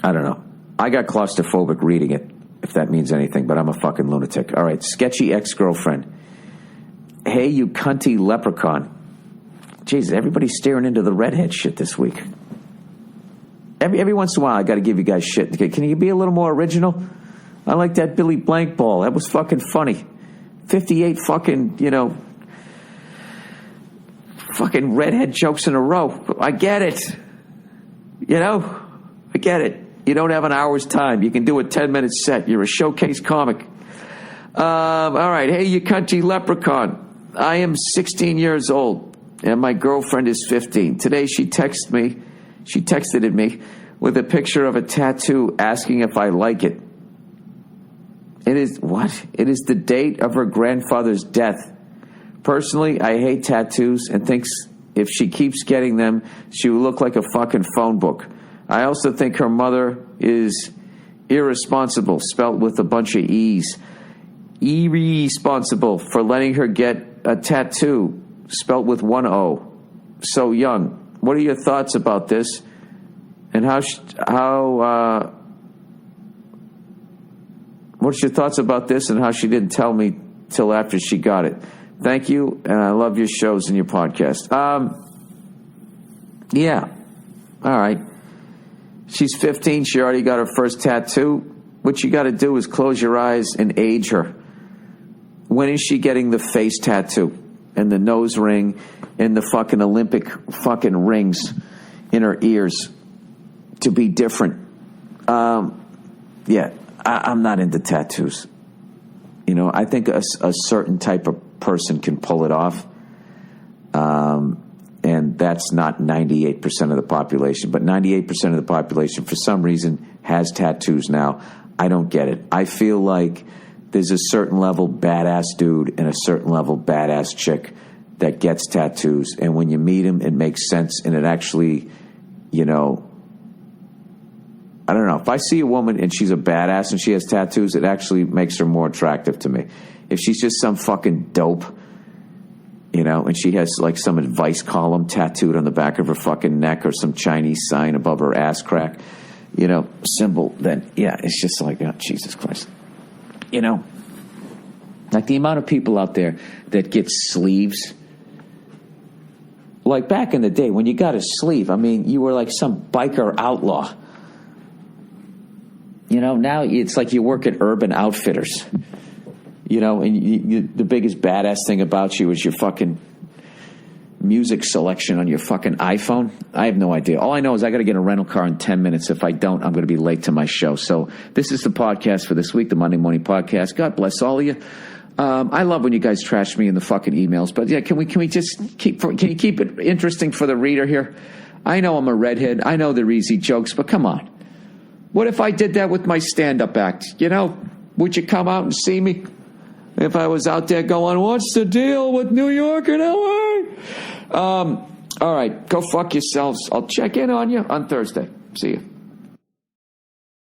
don't know. I got claustrophobic reading it, if that means anything, but I'm a fucking lunatic. All right, sketchy ex-girlfriend. Hey, you cunty leprechaun. Jesus, everybody's staring into the redhead shit this week. Every once in a while, I got to give you guys shit. Can you be a little more original? I like that Billy Blank ball. That was fucking funny. 58 fucking, fucking redhead jokes in a row. I get it. I get it. You don't have an hour's time. You can do a 10-minute set. You're a showcase comic. All right. Hey, you country leprechaun. I am 16 years old, and my girlfriend is 15. Today, she texted me with a picture of a tattoo asking if I like it. It is what? It is the date of her grandfather's death. Personally, I hate tattoos and thinks if she keeps getting them, she will look like a fucking phone book. I also think her mother is irresponsible, spelt with a bunch of E's. Irresponsible for letting her get a tattoo, spelt with one O. So young. What are your thoughts about this? And what's your thoughts about this and how she didn't tell me till after she got it? Thank you, and I love your shows and your podcast. Yeah. All right. She's 15. She already got her first tattoo. What you got to do is close your eyes and age her. When is she getting the face tattoo and the nose ring and the fucking Olympic fucking rings in her ears to be different? Yeah, I'm not into tattoos. I think a certain type of person can pull it off. And that's not 98% of the population. But 98% of the population, for some reason, has tattoos now. I don't get it. I feel like there's a certain level badass dude and a certain level badass chick that gets tattoos. And when you meet him, it makes sense. And it actually, I don't know. If I see a woman and she's a badass and she has tattoos, it actually makes her more attractive to me. If she's just some fucking dope, and she has like some advice column tattooed on the back of her fucking neck or some Chinese sign above her ass crack, symbol, then yeah, it's just like, oh, Jesus Christ. Like the amount of people out there that get sleeves. Like back in the day when you got a sleeve, you were like some biker outlaw. Now it's like you work at Urban Outfitters. And the biggest badass thing about you is your fucking music selection on your fucking iPhone. I have no idea. All I know is I got to get a rental car in 10 minutes. If I don't, I'm going to be late to my show. So this is the podcast for this week, the Monday Morning Podcast. God bless all of you. I love when you guys trash me in the fucking emails. But yeah, can we just can you keep it interesting for the reader here? I know I'm a redhead. I know they're easy jokes, but come on. What if I did that with my stand-up act? Would you come out and see me? If I was out there going, what's the deal with New York and L.A.? All right, go fuck yourselves. I'll check in on you on Thursday. See you.